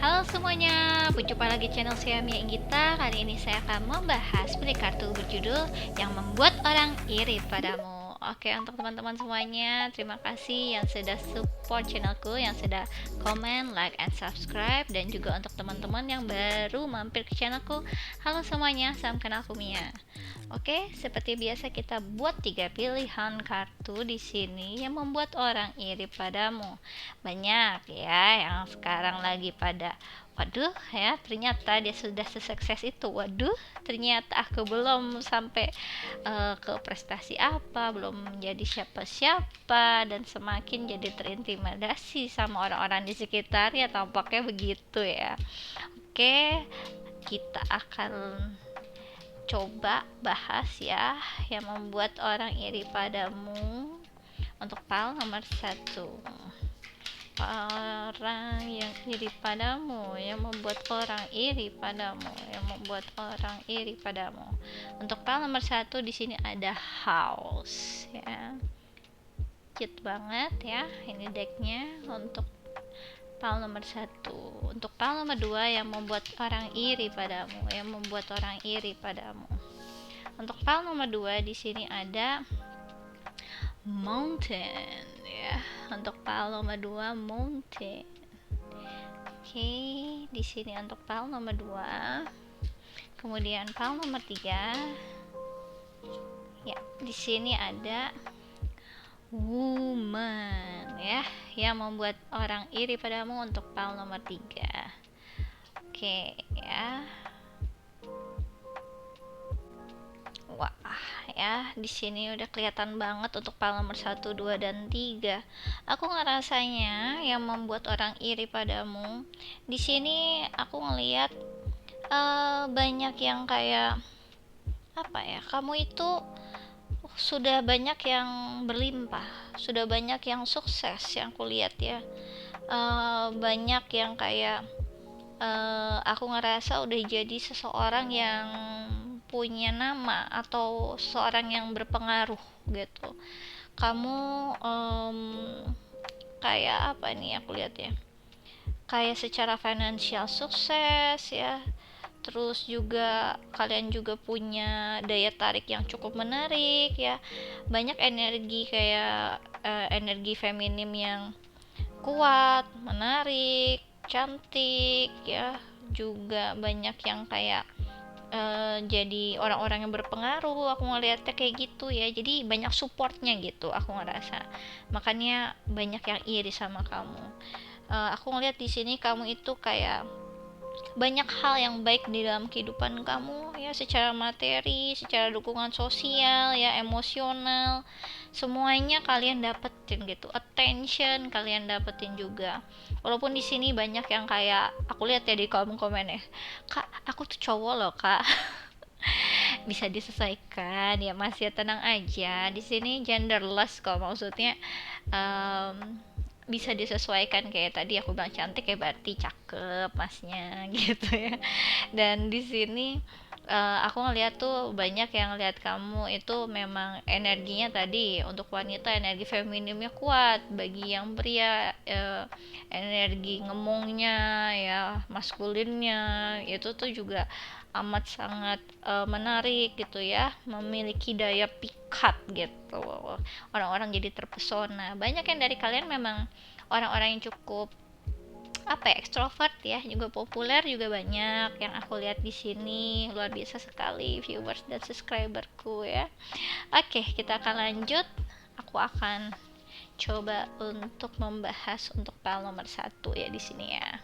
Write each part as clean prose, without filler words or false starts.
Halo semuanya, berjumpa lagi channel saya Mia Inggita. Kali ini saya akan membahas beli kartu berjudul yang membuat orang iri padamu. Oke, untuk teman-teman semuanya, terima kasih yang sudah support channelku, yang sudah komen, like, and subscribe. Dan juga untuk teman-teman yang baru mampir ke channelku, halo semuanya, salam kenal aku Mia. Oke, seperti biasa kita buat 3 pilihan kartu di sini yang membuat orang iri padamu. Banyak ya yang sekarang lagi pada waduh ya, ternyata dia sudah sesukses itu. Waduh, ternyata aku belum sampai ke prestasi apa, belum menjadi siapa-siapa, dan semakin jadi terintimidasi sama orang-orang di sekitarnya, tampaknya begitu ya. Oke, kita akan coba bahas ya yang membuat orang iri padamu. Untuk file nomor 1, orang yang iri padamu, yang membuat orang iri padamu, yang membuat orang iri padamu. Untuk file nomor 1 di sini ada house ya, cute banget ya ini decknya untuk file nomor 1. Untuk file nomor 2 yang membuat orang iri padamu, yang membuat orang iri padamu. Untuk file nomor 2 di sini ada mountain ya. Untuk file nomor 2 mountain. Oke, di sini untuk file nomor 2. Kemudian file nomor 3. Ya, di sini ada woman ya, yang membuat orang iri padamu untuk file nomor 3. Oke ya. Wah, ya, di sini udah kelihatan banget untuk file nomor 1, 2, dan 3. Aku ngerasanya yang membuat orang iri padamu. Di sini aku ngelihat banyak yang kayak apa ya? Kamu itu sudah banyak yang berlimpah, sudah banyak yang sukses yang aku lihat ya. Banyak yang kayak aku ngerasa udah jadi seseorang yang punya nama atau seorang yang berpengaruh gitu. Kamu kayak apa nih aku lihat ya, kayak secara finansial sukses ya, terus juga kalian juga punya daya tarik yang cukup menarik ya, banyak energi kayak energi feminim yang kuat, menarik, cantik ya, juga banyak yang kayak jadi orang-orang yang berpengaruh. Aku ngeliatnya kayak gitu ya, jadi banyak supportnya gitu aku ngerasa, makanya banyak yang iri sama kamu. Aku ngeliat di sini kamu itu kayak banyak hal yang baik di dalam kehidupan kamu ya, secara materi, secara dukungan sosial ya, emosional, semuanya kalian dapetin gitu, attention kalian dapetin juga. Walaupun di sini banyak yang kayak aku lihat ya di kolom komen ya, kak aku tuh cowok loh kak. Bisa disesuaikan ya mas ya, tenang aja, di sini genderless kok, maksudnya bisa disesuaikan. Kayak tadi aku bilang cantik ya berarti cakep masnya gitu ya. Dan di sini aku ngeliat tuh banyak yang lihat kamu itu memang energinya tadi untuk wanita energi feminimnya kuat, bagi yang pria energi ngemongnya ya, maskulinnya itu tuh juga amat sangat menarik gitu ya, memiliki daya pikat gitu, orang-orang jadi terpesona. Banyak yang dari kalian memang orang-orang yang cukup apa ya, ekstrovert ya, juga populer, juga banyak yang aku lihat di sini. Luar biasa sekali viewers dan subscriberku ya. Oke, kita akan lanjut. Aku akan coba untuk membahas untuk file nomor 1 ya di sini ya.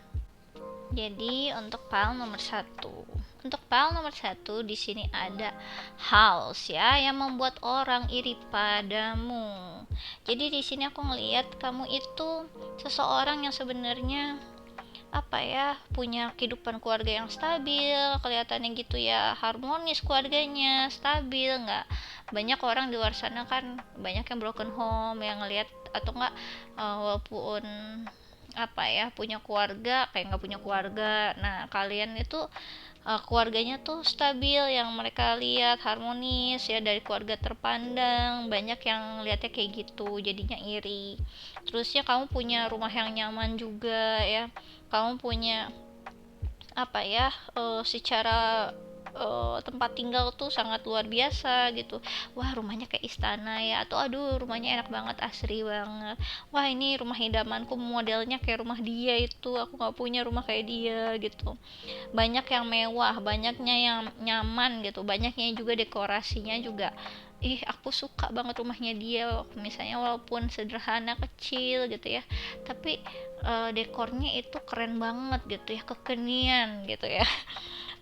Jadi untuk file nomor 1. Untuk file nomor 1 di sini ada house ya, yang membuat orang iri padamu. Jadi di sini aku ngelihat kamu itu seseorang yang sebenarnya apa ya, punya kehidupan keluarga yang stabil, kelihatannya gitu ya, harmonis keluarganya, stabil, nggak banyak orang di luar sana kan, banyak yang broken home yang ngelihat, atau nggak walaupun apa ya punya keluarga kayak nggak punya keluarga. Nah kalian itu keluarganya tuh stabil, yang mereka lihat harmonis ya, dari keluarga terpandang. Banyak yang lihatnya kayak gitu, jadinya iri. Terusnya kamu punya rumah yang nyaman juga ya, kamu punya apa ya, secara tempat tinggal tuh sangat luar biasa gitu. Wah, rumahnya kayak istana ya, atau aduh rumahnya enak banget, asri banget. Wah, ini rumah idamanku, modelnya kayak rumah dia itu, aku nggak punya rumah kayak dia gitu. Banyak yang mewah, banyaknya yang nyaman gitu, banyaknya juga dekorasinya juga. Ih, aku suka banget rumahnya dia, misalnya walaupun sederhana kecil gitu ya, tapi dekornya itu keren banget gitu ya, kekinian gitu ya.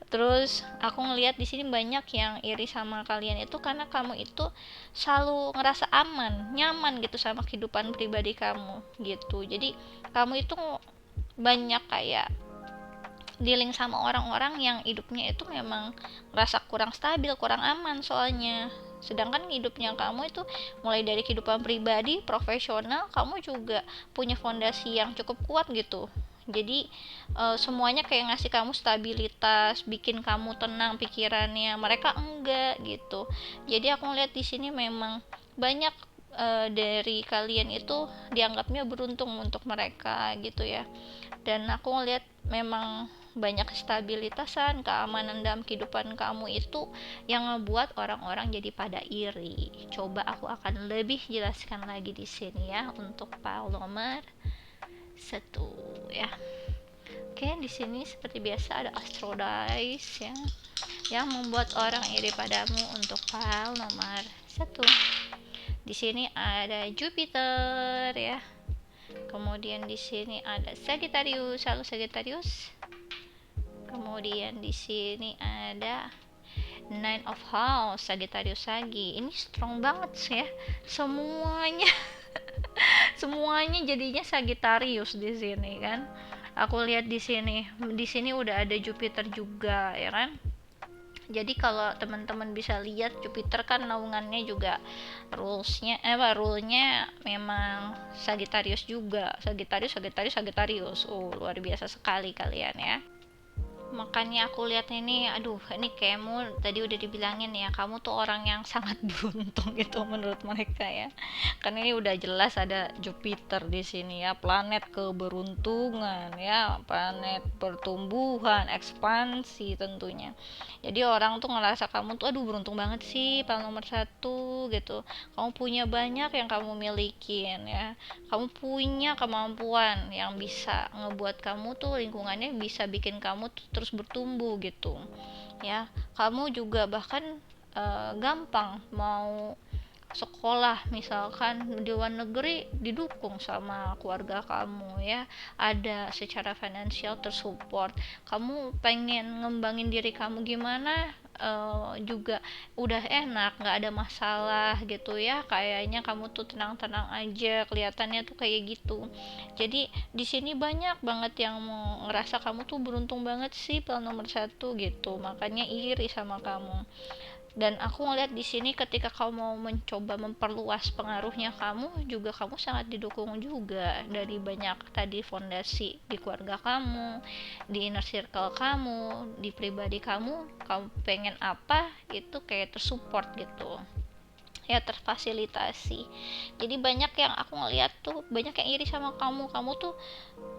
Terus aku ngelihat di sini banyak yang iri sama kalian itu karena kamu itu selalu ngerasa aman, nyaman gitu sama kehidupan pribadi kamu gitu. Jadi kamu itu banyak kayak dealing sama orang-orang yang hidupnya itu memang ngerasa kurang stabil, kurang aman soalnya. Sedangkan hidupnya kamu itu mulai dari kehidupan pribadi, profesional, kamu juga punya fondasi yang cukup kuat gitu. Jadi semuanya kayak ngasih kamu stabilitas, bikin kamu tenang pikirannya. Mereka enggak gitu. Jadi aku ngeliat di sini memang banyak dari kalian itu dianggapnya beruntung untuk mereka gitu ya. Dan aku ngeliat memang banyak stabilitasan, keamanan dalam kehidupan kamu itu yang ngebuat orang-orang jadi pada iri. Coba aku akan lebih jelaskan lagi di sini ya untuk file nomor satu ya. Oke, di sini seperti biasa ada astrodice ya, yang membuat orang iri padamu untuk file nomor satu. Di sini ada Jupiter ya. Kemudian di sini ada Sagittarius, halo Sagittarius. Kemudian di sini ada Nine of House, Sagittarius lagi. Ini strong banget sih ya. Semuanya semuanya jadinya Sagittarius di sini kan. Aku lihat di sini. Di sini udah ada Jupiter juga ya kan. Jadi kalau teman-teman bisa lihat Jupiter kan naungannya juga rule-nya memang Sagittarius juga. Sagittarius. Oh, luar biasa sekali kalian ya. Makanya aku lihat ini, aduh, ini kamu tadi udah dibilangin ya, kamu tuh orang yang sangat beruntung gitu menurut mereka ya. Kan ini udah jelas ada Jupiter di sini ya, planet keberuntungan ya, planet pertumbuhan, ekspansi tentunya. Jadi orang tuh ngerasa kamu tuh, aduh beruntung banget sih, paling nomor satu gitu. Kamu punya banyak yang kamu milikin ya, kamu punya kemampuan yang bisa ngebuat kamu tuh lingkungannya bisa bikin kamu tuh terus bertumbuh gitu ya. Kamu juga bahkan gampang mau sekolah misalkan di luar negeri didukung sama keluarga kamu ya, ada secara finansial tersupport. Kamu pengen ngembangin diri kamu gimana, juga udah enak, nggak ada masalah gitu ya, kayaknya kamu tuh tenang-tenang aja kelihatannya tuh kayak gitu. Jadi di sini banyak banget yang ngerasa kamu tuh beruntung banget sih pel nomor satu gitu, makanya iri sama kamu. Dan aku ngeliat di sini ketika kamu mau mencoba memperluas pengaruhnya kamu juga, kamu sangat didukung juga dari banyak tadi fondasi di keluarga kamu, di inner circle kamu, di pribadi kamu. Kamu pengen apa itu kayak tersupport gitu ya, terfasilitasi. Jadi banyak yang aku ngeliat tuh banyak yang iri sama kamu. Kamu tuh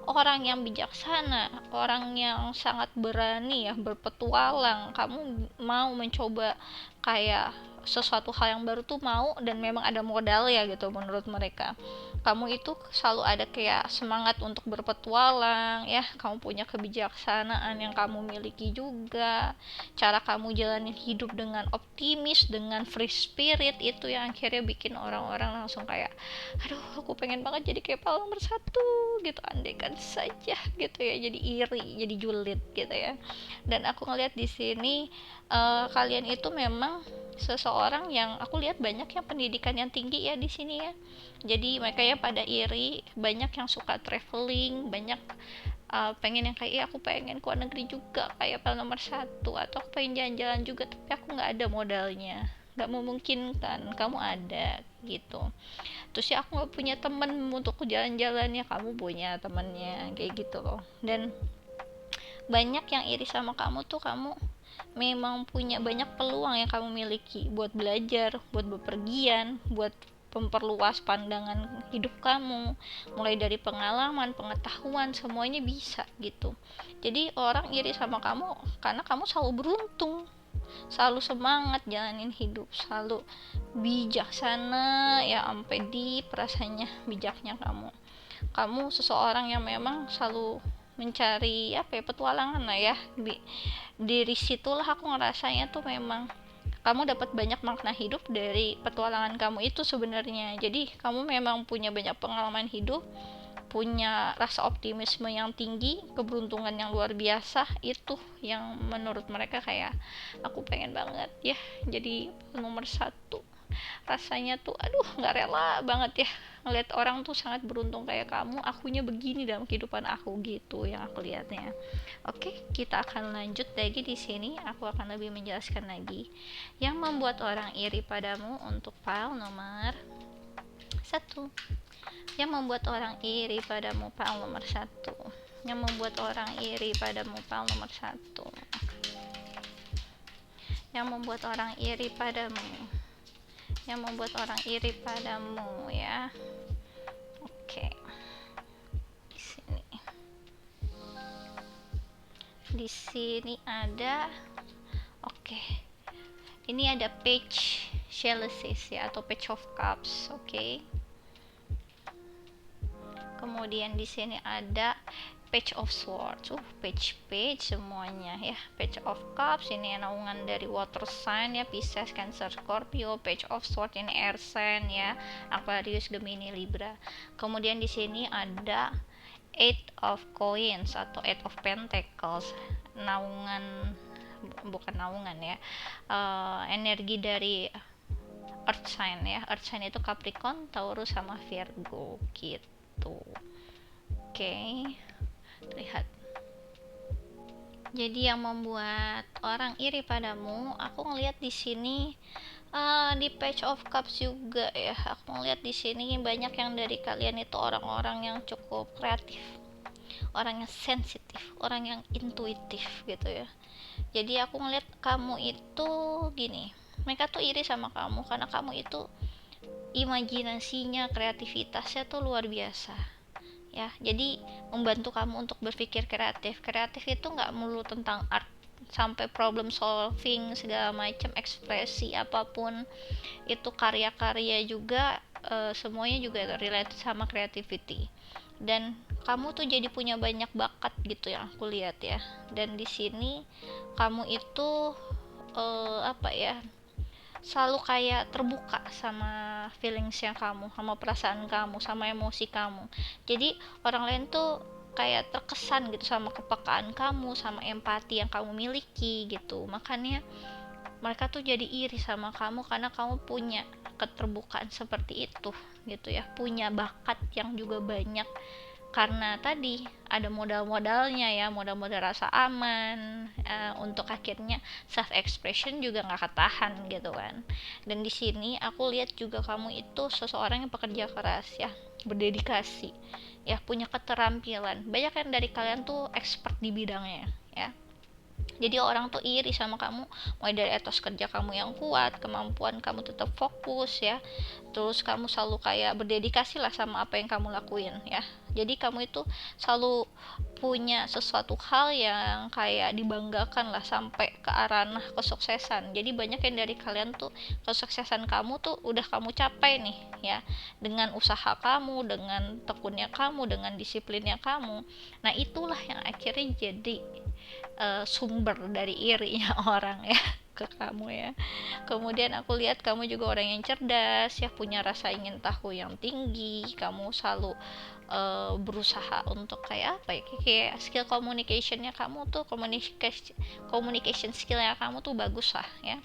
orang yang bijaksana, orang yang sangat berani ya, berpetualang. Kamu mau mencoba kayak sesuatu hal yang baru tuh mau, dan memang ada modal ya gitu menurut mereka. Kamu itu selalu ada kayak semangat untuk berpetualang ya, kamu punya kebijaksanaan yang kamu miliki juga. Cara kamu jalanin hidup dengan optimis, dengan free spirit, itu yang akhirnya bikin orang-orang langsung kayak, aduh aku pengen banget jadi kayak Paul nomor satu gitu, andaikan saja gitu ya, jadi iri, jadi julid gitu ya. Dan aku ngeliat di sini kalian itu memang seseorang yang aku lihat banyak yang pendidikan yang tinggi ya di sini ya. Jadi mereka ya pada iri, banyak yang suka traveling, banyak pengen yang kayak, aku pengen ke luar negeri juga kayak pel nomor satu, atau aku pengen jalan-jalan juga tapi aku nggak ada modalnya, nggak memungkinkan, kamu ada gitu. Terus ya aku nggak punya temen untuk jalan-jalan, ya kamu punya temennya kayak gitu loh. Dan banyak yang iri sama kamu tuh, kamu memang punya banyak peluang yang kamu miliki buat belajar, buat bepergian, buat memperluas pandangan hidup kamu, mulai dari pengalaman, pengetahuan, semuanya bisa gitu. Jadi orang iri sama kamu karena kamu selalu beruntung, selalu semangat jalanin hidup, selalu bijaksana ya, sampai di rasanya bijaknya kamu seseorang yang memang selalu mencari apa ya, petualangan lah ya. Dari situlah aku ngerasanya tuh memang kamu dapat banyak makna hidup dari petualangan kamu itu sebenarnya. Jadi kamu memang punya banyak pengalaman hidup, punya rasa optimisme yang tinggi, keberuntungan yang luar biasa. Itu yang menurut mereka kayak aku pengen banget ya jadi nomor satu. Rasanya tuh aduh nggak rela banget ya ngeliat orang tuh sangat beruntung kayak kamu, akunya begini dalam kehidupan aku, gitu yang aku lihatnya. Oke, kita akan lanjut lagi di sini. Aku akan lebih menjelaskan lagi yang membuat orang iri padamu untuk file nomor 1. Yang membuat orang iri padamu, file nomor 1. Yang membuat orang iri padamu, file nomor 1. Yang membuat orang iri padamu, yang membuat orang iri padamu ya. Oke. Di sini. Di sini ada oke. Ini ada page chalices ya, atau page of cups, oke. Kemudian di sini ada page of swords, page semuanya ya. Page of cups ini naungan dari water sign ya, Pisces, Cancer, Scorpio. Page of swords ini air sign ya, Aquarius, Gemini, Libra. Kemudian di sini ada eight of coins atau eight of pentacles, naungan bukan naungan ya, energi dari earth sign ya. Earth sign itu Capricorn, Taurus sama Virgo gitu. Oke. Lihat. Jadi yang membuat orang iri padamu, aku ngelihat di sini di page of cups juga ya. Aku ngelihat di sini banyak yang dari kalian itu orang-orang yang cukup kreatif, orang yang sensitif, orang yang intuitif gitu ya. Jadi aku ngelihat kamu itu gini, mereka tuh iri sama kamu karena kamu itu imajinasinya, kreativitasnya tuh luar biasa ya. Jadi membantu kamu untuk berpikir kreatif itu nggak melulu tentang art, sampai problem solving segala macam, ekspresi apapun itu, karya-karya juga, semuanya juga relate sama creativity. Dan kamu tuh jadi punya banyak bakat gitu yang aku lihat ya. Dan di sini kamu itu apa ya, selalu kayak terbuka sama feelingsnya kamu, sama perasaan kamu, sama emosi kamu. Jadi orang lain tuh kayak terkesan gitu sama kepekaan kamu, sama empati yang kamu miliki gitu. Makanya mereka tuh jadi iri sama kamu karena kamu punya keterbukaan seperti itu gitu ya, punya bakat yang juga banyak. Karena tadi ada modal-modalnya ya, modal-modal rasa aman, untuk akhirnya self expression juga nggak ketahan gitu kan. Dan di sini aku lihat juga kamu itu seseorang yang pekerja keras ya, berdedikasi ya, punya keterampilan. Banyak yang dari kalian tuh expert di bidangnya ya. Jadi orang tuh iri sama kamu, mulai dari etos kerja kamu yang kuat, kemampuan kamu tetap fokus ya, terus kamu selalu kayak berdedikasi lah sama apa yang kamu lakuin ya. Jadi kamu itu selalu punya sesuatu hal yang kayak dibanggakan lah, sampai ke arah kesuksesan. Jadi banyak yang dari kalian tuh kesuksesan kamu tuh udah kamu capai nih ya, dengan usaha kamu, dengan tekunnya kamu, dengan disiplinnya kamu. Nah itulah yang akhirnya jadi sumber dari irinya orang ya ke kamu ya. Kemudian aku lihat kamu juga orang yang cerdas ya, punya rasa ingin tahu yang tinggi. Kamu selalu berusaha untuk kayak apa ya, kayak skill communicationnya kamu tuh, communication skillnya kamu tuh bagus lah ya.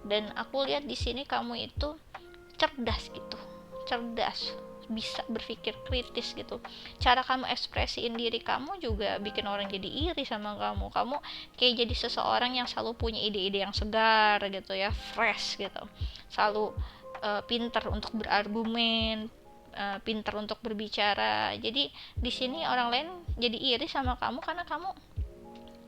Dan aku lihat di sini kamu itu cerdas gitu, cerdas, bisa berpikir kritis gitu. Cara kamu ekspresiin diri kamu juga bikin orang jadi iri sama kamu kayak jadi seseorang yang selalu punya ide-ide yang segar gitu ya, fresh gitu, selalu pintar untuk berargumen, pintar untuk berbicara. Jadi di sini orang lain jadi iri sama kamu karena kamu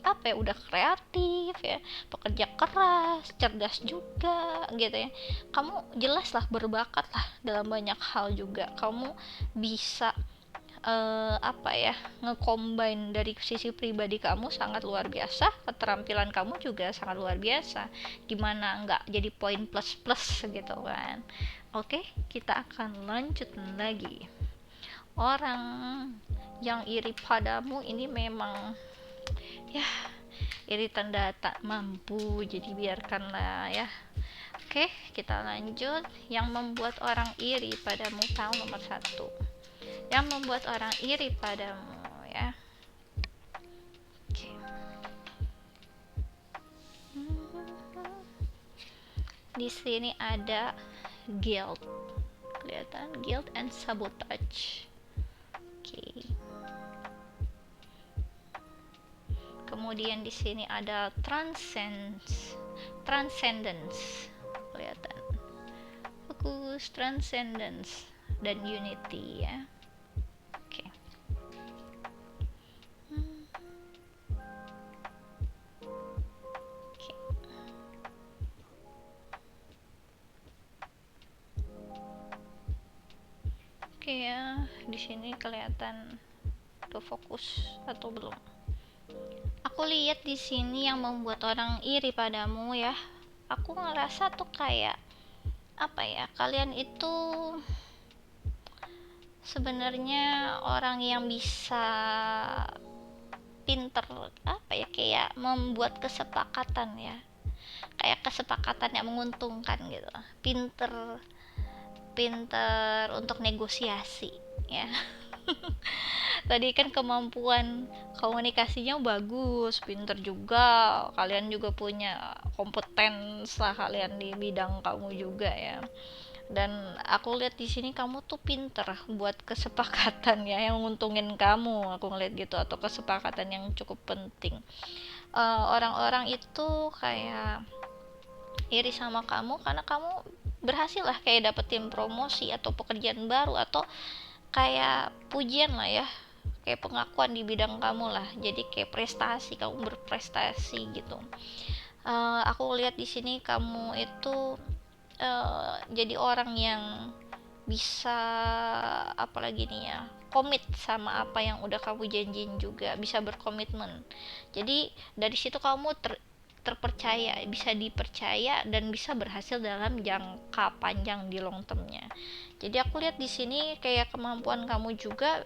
apa ya, udah kreatif ya, pekerja keras, cerdas juga gitu ya, kamu jelas lah berbakat lah dalam banyak hal juga, kamu bisa apa ya, ngecombine dari sisi pribadi kamu sangat luar biasa, keterampilan kamu juga sangat luar biasa, gimana nggak jadi poin plus plus gitu kan. Oke, kita akan lanjut lagi. Orang yang iri padamu ini memang ya iri tanda tak mampu, jadi biarkanlah ya. Oke, kita lanjut. Yang membuat orang iri padamu, tahu nomor satu, yang membuat orang iri padamu ya. Oke. Di sini ada guilt, kelihatan guilt and sabotage. Oke. Kemudian di sini ada transcendence, kelihatan fokus, transcendence dan unity ya. Oke. Oke. Oke ya, di sini kelihatan udah fokus atau belum? Aku lihat di sini yang membuat orang iri padamu ya. Aku ngerasa tuh kayak apa ya? Kalian itu sebenarnya orang yang bisa pinter apa ya, kayak membuat kesepakatan ya. Kayak kesepakatan yang menguntungkan gitu. Pinter pinter untuk negosiasi ya. Tadi kan kemampuan komunikasinya bagus, pinter juga, kalian juga punya kompetens lah kalian di bidang kamu juga ya. Dan aku lihat di sini kamu tuh pinter buat kesepakatan ya yang nguntungin kamu, aku ngeliat gitu, atau kesepakatan yang cukup penting. Orang-orang itu kayak iri sama kamu karena kamu berhasil lah kayak dapetin promosi atau pekerjaan baru, atau kayak pujian lah ya, kayak pengakuan di bidang kamu lah, jadi kayak prestasi, kamu berprestasi gitu. Aku lihat di sini kamu itu jadi orang yang bisa apalagi nih ya, komit sama apa yang udah kamu janjiin, juga bisa berkomitmen. Jadi dari situ kamu terpercaya, bisa dipercaya dan bisa berhasil dalam jangka panjang di long termnya. Jadi aku lihat di sini kayak kemampuan kamu juga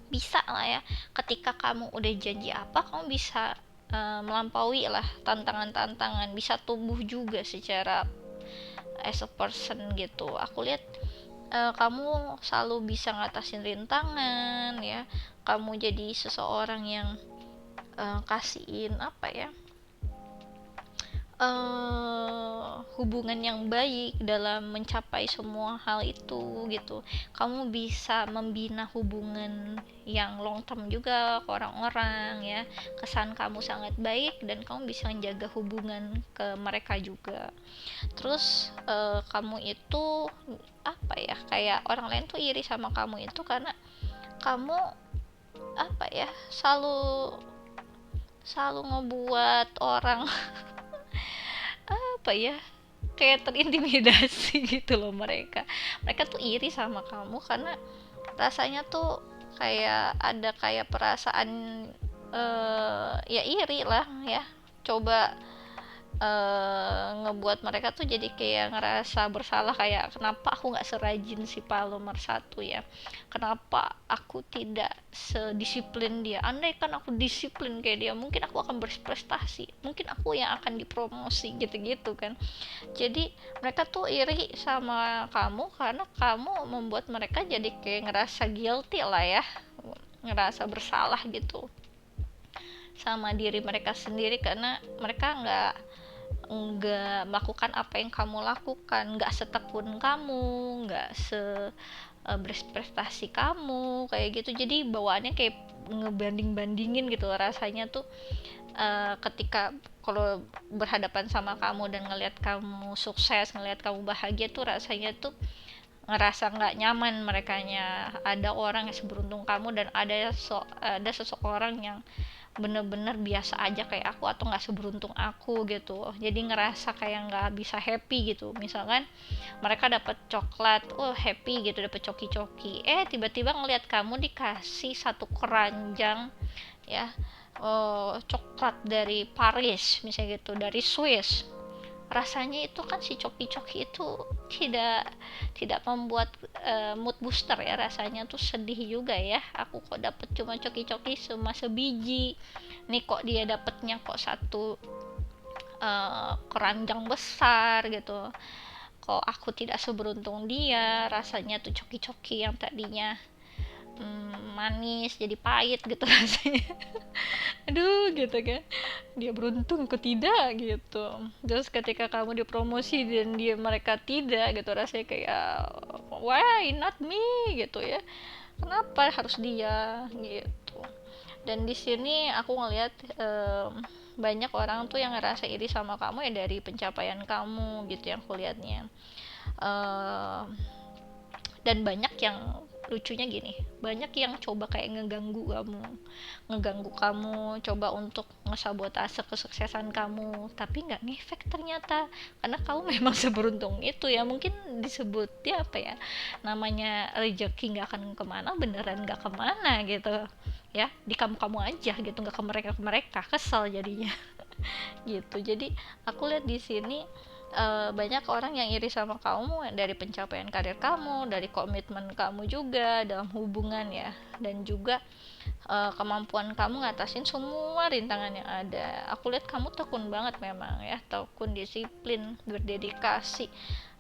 bisa lah ya, ketika kamu udah janji apa, kamu bisa melampaui lah tantangan-tantangan, bisa tumbuh juga secara as a person gitu. Aku lihat kamu selalu bisa ngatasin rintangan ya, kamu jadi seseorang yang kasihin apa ya, hubungan yang baik dalam mencapai semua hal itu gitu. Kamu bisa membina hubungan yang long term juga ke orang-orang ya, kesan kamu sangat baik dan kamu bisa menjaga hubungan ke mereka juga. Terus kamu itu apa ya, kayak orang lain tuh iri sama kamu itu karena kamu apa ya, selalu selalu ngebuat orang apa ya, kayak terintimidasi gitu loh. Mereka tuh iri sama kamu karena rasanya tuh kayak ada kayak perasaan ya iri lah ya, coba ngebuat mereka tuh jadi kayak ngerasa bersalah, kayak kenapa aku nggak serajin si Pak nomor satu ya, kenapa aku tidak sedisiplin dia, andai kan aku disiplin kayak dia mungkin aku akan berprestasi, mungkin aku yang akan dipromosi gitu-gitu kan. Jadi mereka tuh iri sama kamu karena kamu membuat mereka jadi kayak ngerasa guilty lah ya, ngerasa bersalah gitu sama diri mereka sendiri, karena mereka nggak melakukan apa yang kamu lakukan, nggak setekun kamu, nggak berprestasi kamu kayak gitu. Jadi bawaannya kayak ngebanding-bandingin gitu rasanya tuh. Ketika kalau berhadapan sama kamu dan ngelihat kamu sukses, ngelihat kamu bahagia tuh rasanya tuh ngerasa nggak nyaman merekanya. Ada orang yang seberuntung kamu dan ada seseorang yang bener-bener biasa aja kayak aku atau nggak seberuntung aku gitu, jadi ngerasa kayak nggak bisa happy gitu. Misalkan mereka dapat coklat, oh happy gitu, dapat coki-coki, tiba-tiba ngelihat kamu dikasih satu keranjang ya, coklat dari Paris misalnya gitu, dari Swiss. Rasanya itu kan si coki-coki itu tidak tidak membuat mood booster ya, rasanya tuh sedih juga ya, aku kok dapet cuma coki-coki cuma sebiji nih, kok dia dapetnya kok satu keranjang besar gitu, kok aku tidak seberuntung dia, rasanya tuh coki-coki yang tadinya manis jadi pahit gitu rasanya. Aduh gitu kan, dia beruntung aku tidak gitu. Terus ketika kamu dipromosi dan mereka tidak gitu, rasanya kayak why not me gitu ya, kenapa harus dia gitu. Dan di sini aku ngelihat banyak orang tuh yang ngerasa iri sama kamu ya dari pencapaian kamu gitu yang kulihatnya. Dan banyak yang lucunya gini, banyak yang coba kayak ngeganggu kamu, coba untuk ngesabotase kesuksesan kamu, tapi nggak ngefek ternyata, karena kamu memang seberuntung itu ya. Mungkin disebutnya apa ya, namanya rezeki nggak akan kemana, beneran nggak kemana gitu ya, di kamu aja gitu, nggak ke mereka kesel jadinya. Gitu. Jadi aku lihat di sini banyak orang yang iri sama kamu dari pencapaian karir kamu, dari komitmen kamu juga dalam hubungan ya, dan juga kemampuan kamu ngatasin semua rintangan yang ada. Aku lihat kamu tekun banget memang ya, tekun, disiplin, berdedikasi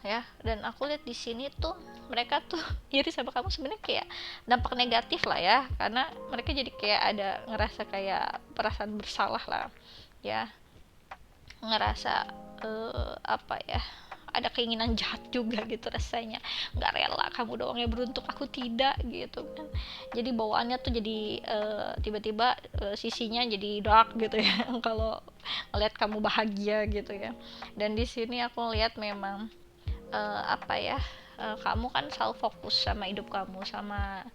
ya. Dan aku lihat di sini tuh mereka tuh iri sama kamu sebenarnya kayak dampak negatif lah ya, karena mereka jadi kayak ada ngerasa kayak perasaan bersalah lah ya, ngerasa apa ya, ada keinginan jahat juga gitu rasanya, nggak rela kamu doang yang beruntung aku tidak gitu kan. Jadi bawaannya tuh jadi tiba-tiba sisinya jadi dark gitu ya kalau ngeliat kamu bahagia gitu ya. Dan di sini aku lihat memang apa ya, kamu kan selalu fokus sama hidup kamu, sama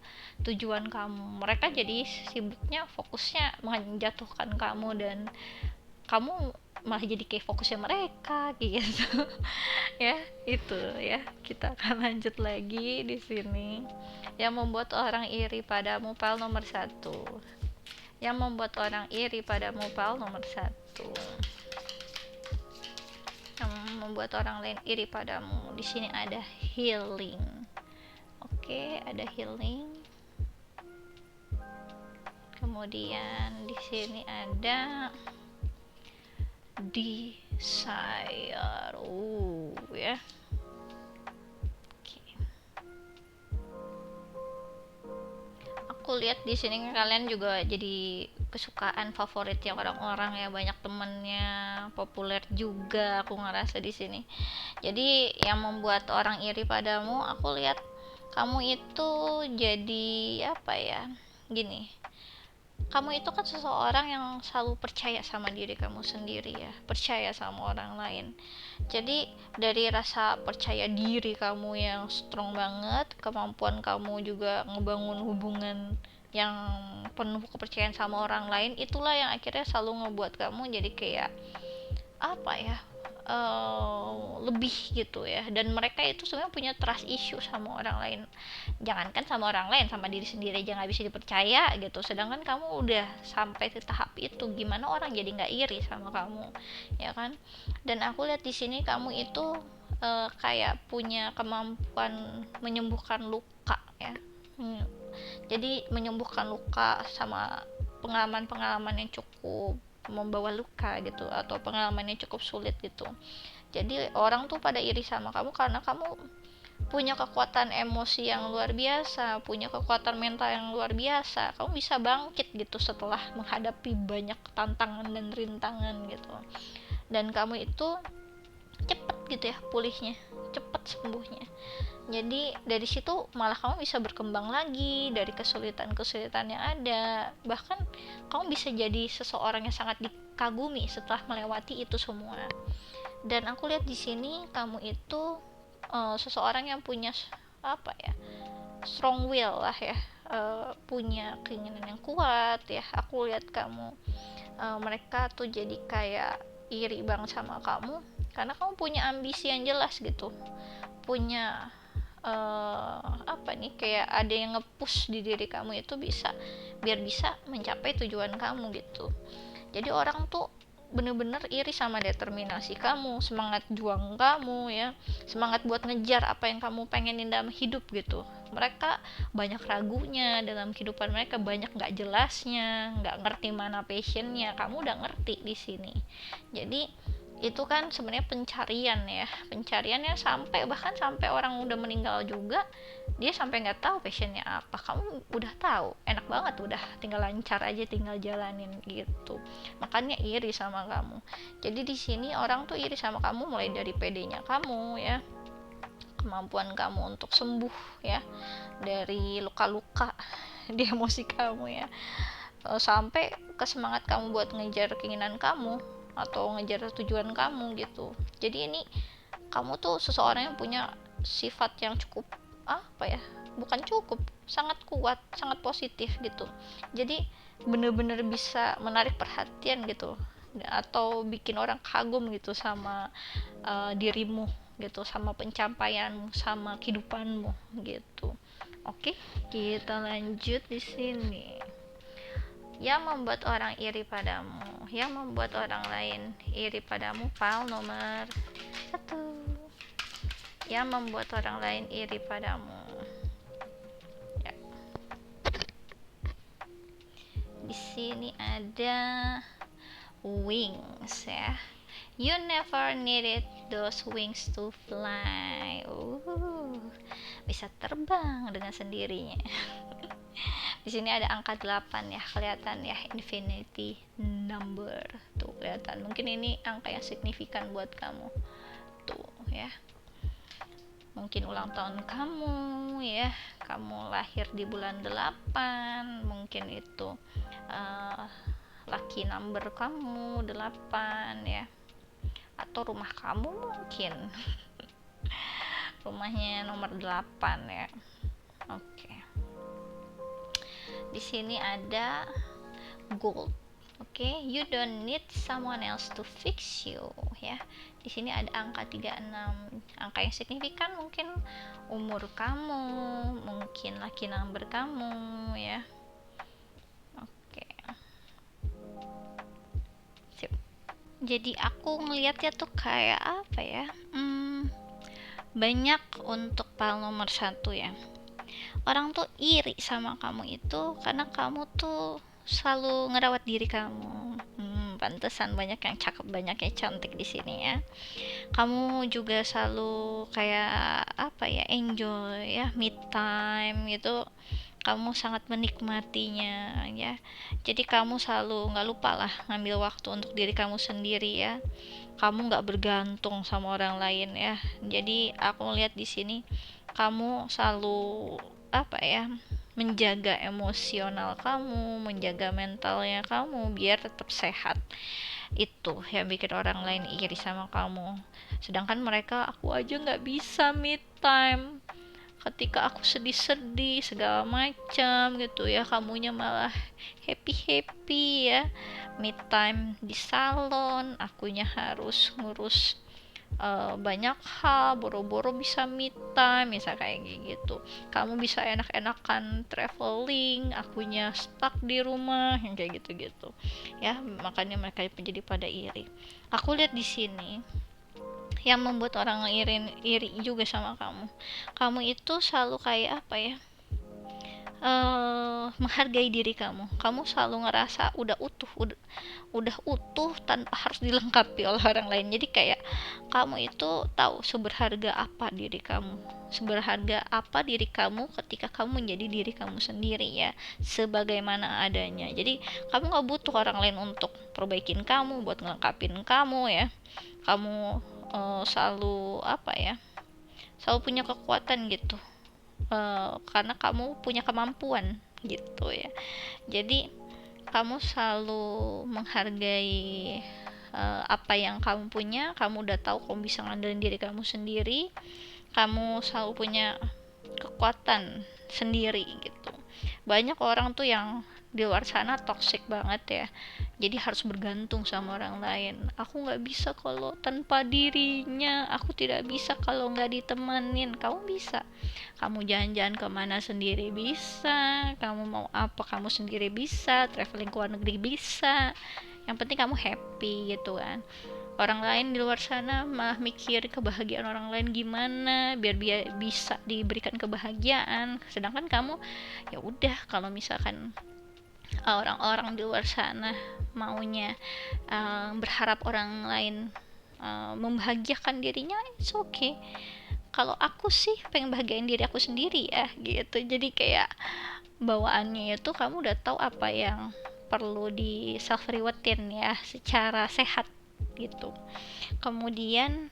tujuan kamu. Mereka jadi sibuknya fokusnya menjatuhkan kamu, dan kamu malah jadi kayak fokusnya mereka gitu. Ya itu ya, kita akan lanjut lagi di sini. Yang membuat orang iri padamu, file nomor satu. Yang membuat orang iri padamu, file nomor satu. Yang membuat orang lain iri padamu, di sini ada healing. Oke, ada healing. Kemudian di sini ada desire, ya. Oke. Aku lihat di sini kalian juga jadi kesukaan favoritnya orang-orang ya, banyak temennya, populer juga aku ngerasa di sini. Jadi yang membuat orang iri padamu, aku lihat kamu itu jadi apa ya, gini, kamu itu kan seseorang yang selalu percaya sama diri kamu sendiri ya, percaya sama orang lain. Jadi dari rasa percaya diri kamu yang strong banget, kemampuan kamu juga ngebangun hubungan yang penuh kepercayaan sama orang lain, itulah yang akhirnya selalu ngebuat kamu jadi kayak apa ya, lebih gitu ya. Dan mereka itu sebenarnya punya trust issue sama orang lain, jangankan sama orang lain, sama diri sendiri aja nggak bisa dipercaya gitu, sedangkan kamu udah sampai ke tahap itu, gimana orang jadi nggak iri sama kamu ya kan. Dan aku lihat di sini kamu itu kayak punya kemampuan menyembuhkan luka ya. Jadi menyembuhkan luka sama pengalaman-pengalaman yang cukup membawa luka gitu, atau pengalaman yang cukup sulit gitu. Jadi orang tuh pada iri sama kamu karena kamu punya kekuatan emosi yang luar biasa, punya kekuatan mental yang luar biasa. Kamu bisa bangkit gitu setelah menghadapi banyak tantangan dan rintangan gitu. Dan kamu itu cepet gitu ya pulihnya, cepet sembuhnya. Jadi dari situ malah kamu bisa berkembang lagi dari kesulitan-kesulitan yang ada. Bahkan kamu bisa jadi seseorang yang sangat dikagumi setelah melewati itu semua. Dan aku lihat di sini kamu itu seseorang yang punya apa ya, strong will lah ya, punya keinginan yang kuat ya. Aku lihat kamu, mereka tuh jadi kayak iri banget sama kamu karena kamu punya ambisi yang jelas gitu, punya apa nih, kayak ada yang nge-push di diri kamu itu biar bisa mencapai tujuan kamu gitu. Jadi orang tuh bener-bener iri sama determinasi kamu, semangat juang kamu ya, semangat buat ngejar apa yang kamu pengenin dalam hidup gitu. Mereka banyak ragunya dalam kehidupan mereka, banyak nggak jelasnya, nggak ngerti mana passionnya. Kamu udah ngerti di sini. Jadi itu kan sebenarnya pencariannya sampai bahkan sampai orang udah meninggal juga dia sampai nggak tahu passionnya apa, kamu udah tahu, enak banget, udah tinggal lancar aja, tinggal jalanin gitu. Makanya iri sama kamu. Jadi di sini orang tuh iri sama kamu mulai dari pedenya kamu ya, kemampuan kamu untuk sembuh ya dari luka-luka di emosi kamu ya, sampai ke semangat kamu buat ngejar keinginan kamu atau ngejar tujuan kamu gitu. Jadi ini kamu tuh seseorang yang punya sifat yang cukup apa ya, bukan cukup, sangat kuat, sangat positif gitu. Jadi bener-bener bisa menarik perhatian gitu, atau bikin orang kagum gitu sama dirimu gitu, sama pencapaianmu, sama kehidupanmu gitu. Oke, kita lanjut di sini. Yang membuat orang iri padamu, yang membuat orang lain iri padamu, file nomor 1. Yang membuat orang lain iri padamu ya. Di sini ada wings ya. You never needed those wings to fly. Bisa terbang dengan sendirinya. Di sini ada angka 8 ya, kelihatan ya, infinity number. Tuh kelihatan. Mungkin ini angka yang signifikan buat kamu. Tuh ya. Mungkin ulang tahun kamu ya, kamu lahir di bulan 8, mungkin itu lucky number kamu 8 ya. Atau rumah kamu mungkin rumahnya nomor 8 ya. Oke. Di sini ada gold. Oke, you don't need someone else to fix you ya. Di sini ada angka 36. Angka yang signifikan mungkin umur kamu, mungkin lucky number kamu ya. Oke. Sip. Jadi aku ngelihatnya tuh kayak apa ya? Banyak untuk file nomor 1 ya. Orang tuh iri sama kamu itu karena kamu tuh selalu ngerawat diri kamu. Pantesan banyak yang cakep, banyak yang cantik di sini ya. Kamu juga selalu kayak apa ya, enjoy ya, me time gitu. Kamu sangat menikmatinya ya. Jadi kamu selalu nggak lupa lah ngambil waktu untuk diri kamu sendiri ya. Kamu nggak bergantung sama orang lain ya. Jadi aku lihat di sini kamu selalu apa ya, menjaga emosional kamu, menjaga mentalnya kamu biar tetap sehat. Itu yang bikin orang lain iri sama kamu. Sedangkan mereka, aku aja nggak bisa me time. Ketika aku sedih-sedih segala macam gitu ya, kamunya malah happy-happy ya. Me time di salon, akunya harus ngurus banyak hal, boro-boro bisa me time, misal kayak gitu. Kamu bisa enak-enakan traveling, akunya stuck di rumah, yang kayak gitu-gitu ya. Makanya mereka menjadi pada iri. Aku lihat di sini yang membuat orang iri juga sama kamu itu selalu kayak apa ya, menghargai diri kamu selalu ngerasa udah utuh tanpa harus dilengkapi oleh orang lain. Jadi kayak kamu itu tahu seberharga apa diri kamu ketika kamu menjadi diri kamu sendiri ya, sebagaimana adanya. Jadi kamu gak butuh orang lain untuk perbaikin kamu, buat ngelengkapin kamu ya. Kamu selalu apa ya, selalu punya kekuatan gitu, karena kamu punya kemampuan gitu ya. Jadi kamu selalu menghargai apa yang kamu punya. Kamu udah tahu kamu bisa ngandelin diri kamu sendiri. Kamu selalu punya kekuatan sendiri gitu. Banyak orang tuh yang di luar sana toxic banget ya, jadi harus bergantung sama orang lain. Aku nggak bisa kalau tanpa dirinya, aku tidak bisa kalau nggak ditemanin. Kamu bisa, kamu jalan-jalan kemana sendiri bisa, kamu mau apa kamu sendiri bisa, traveling ke luar negeri bisa, yang penting kamu happy gitu kan. Orang lain di luar sana malah mikir kebahagiaan orang lain gimana biar bisa diberikan kebahagiaan, sedangkan kamu ya udah, kalau misalkan orang-orang di luar sana maunya berharap orang lain membahagiakan dirinya, it's okay. Kalau aku sih pengen bahagiain diri aku sendiri ya gitu. Jadi kayak bawaannya itu kamu udah tahu apa yang perlu di self rewardin ya secara sehat gitu. Kemudian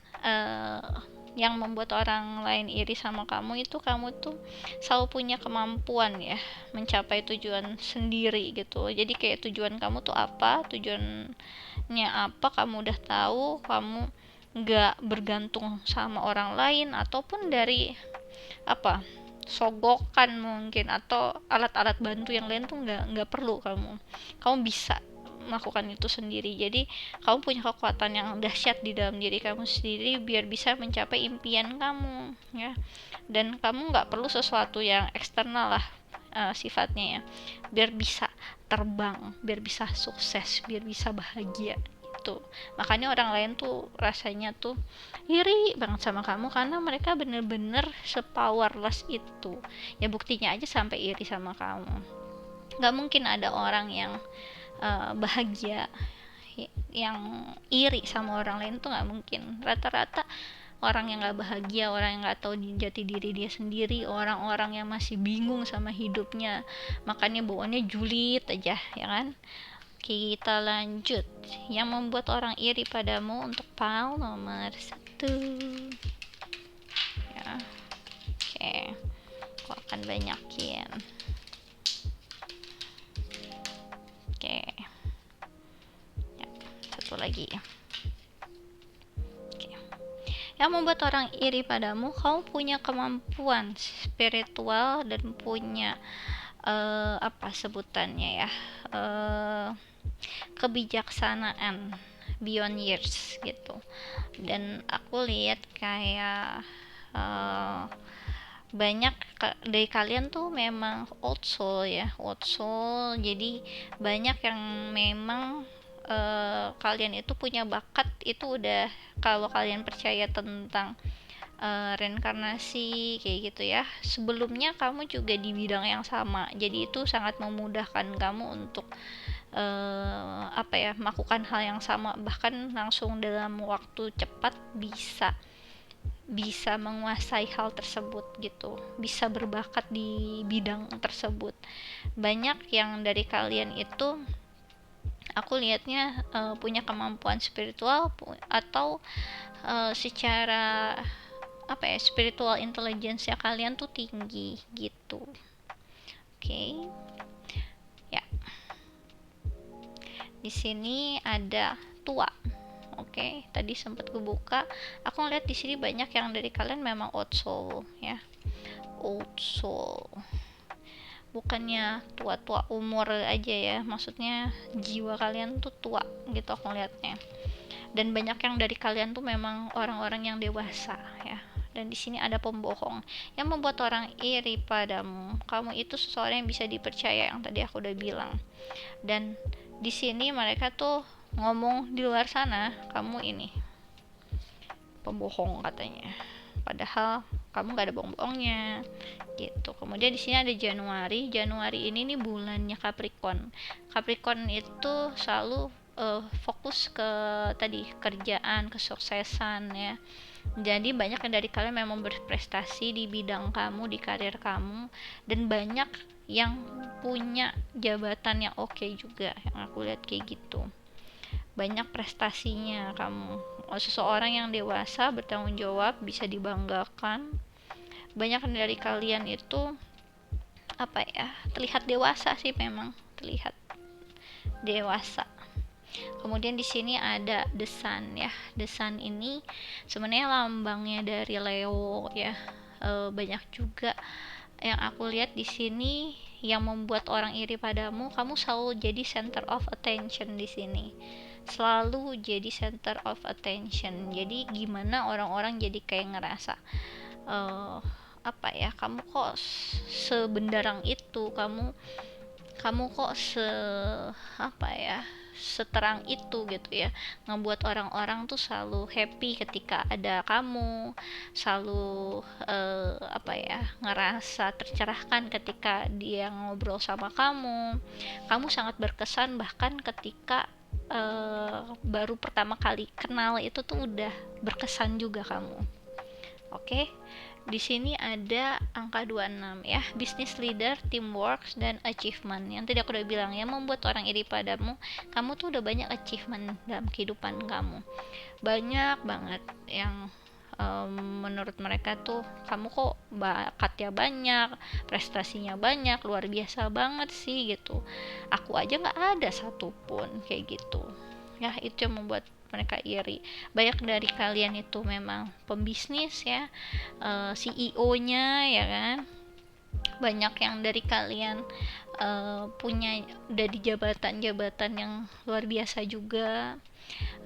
yang membuat orang lain iri sama kamu itu kamu tuh selalu punya kemampuan ya mencapai tujuan sendiri gitu. Jadi kayak tujuan kamu tuh apa, tujuannya apa, kamu udah tahu, kamu nggak bergantung sama orang lain ataupun dari apa, sogokan mungkin atau alat-alat bantu yang lain tuh nggak perlu, kamu bisa melakukan itu sendiri. Jadi kamu punya kekuatan yang dahsyat di dalam diri kamu sendiri biar bisa mencapai impian kamu ya. Dan kamu nggak perlu sesuatu yang eksternal lah sifatnya ya, biar bisa terbang, biar bisa sukses, biar bisa bahagia itu. Makanya orang lain tuh rasanya tuh iri banget sama kamu karena mereka bener-bener sepowerless itu ya. Buktinya aja sampai iri sama kamu. Nggak mungkin ada orang yang bahagia yang iri sama orang lain tuh nggak mungkin. Rata-rata orang yang nggak bahagia, orang yang nggak tahu jati diri dia sendiri, orang-orang yang masih bingung sama hidupnya, makanya bawaannya julid aja ya kan. Kita lanjut, yang membuat orang iri padamu untuk pile nomor 1 ya. Oke, aku akan banyakin. Oke ya, satu lagi. Oke. Yang membuat orang iri padamu, kamu punya kemampuan spiritual dan punya apa sebutannya ya, kebijaksanaan beyond years gitu. Dan aku lihat kayak banyak dari kalian tuh memang old soul ya, old soul. Jadi banyak yang memang kalian itu punya bakat itu udah, kalau kalian percaya tentang reinkarnasi kayak gitu ya, sebelumnya kamu juga di bidang yang sama, jadi itu sangat memudahkan kamu untuk apa ya, melakukan hal yang sama, bahkan langsung dalam waktu cepat bisa menguasai hal tersebut gitu, bisa berbakat di bidang tersebut. Banyak yang dari kalian itu aku lihatnya punya kemampuan spiritual atau secara apa ya, spiritual intelligence ya kalian tuh tinggi gitu. Oke. Ya. Di sini ada tua. Oke, tadi sempat gue buka, aku ngeliat di sini banyak yang dari kalian memang old soul ya. Old soul. Bukannya tua-tua umur aja ya, maksudnya jiwa kalian tuh tua gitu aku ngeliatnya. Dan banyak yang dari kalian tuh memang orang-orang yang dewasa ya. Dan di sini ada pembohong yang membuat orang iri padamu. Kamu itu seseorang yang bisa dipercaya, yang tadi aku udah bilang. Dan di sini mereka tuh ngomong di luar sana kamu ini pembohong katanya, padahal kamu gak ada bohong-bohongnya gitu. Kemudian di sini ada Januari. Januari ini nih bulannya Capricorn. Capricorn itu selalu fokus ke tadi kerjaan, kesuksesan ya. Jadi banyak yang dari kalian memang berprestasi di bidang kamu, di karir kamu, dan banyak yang punya jabatan yang oke juga, yang aku lihat kayak gitu. Banyak prestasinya kamu, seseorang yang dewasa, bertanggung jawab, bisa dibanggakan. Banyak dari kalian itu apa ya, terlihat dewasa sih, memang terlihat dewasa. Kemudian di sini ada The Sun ya. The Sun ini sebenarnya lambangnya dari Leo ya. banyak juga yang aku lihat di sini yang membuat orang iri padamu. Kamu selalu jadi center of attention di sini, selalu jadi center of attention. Jadi gimana orang-orang jadi kayak ngerasa uh, apa ya, kamu kok sebendarang itu, kamu kok apa ya, seterang itu gitu ya, ngebuat orang-orang tuh selalu happy ketika ada kamu, selalu apa ya, ngerasa tercerahkan ketika dia ngobrol sama kamu sangat berkesan bahkan ketika baru pertama kali kenal itu tuh udah berkesan juga kamu. Oke, di sini ada angka 26 ya, business leader, teamwork, dan achievement. Yang tadi aku udah bilang ya, membuat orang iri padamu, kamu tuh udah banyak achievement dalam kehidupan kamu. Banyak banget yang menurut mereka tuh kamu kok bakatnya banyak, prestasinya banyak, luar biasa banget sih gitu. Aku aja nggak ada satupun kayak gitu. Ya, itu yang membuat mereka iri. Banyak dari kalian itu memang pembisnis ya, CEO-nya ya kan. Banyak yang dari kalian punya udah di jabatan-jabatan yang luar biasa juga.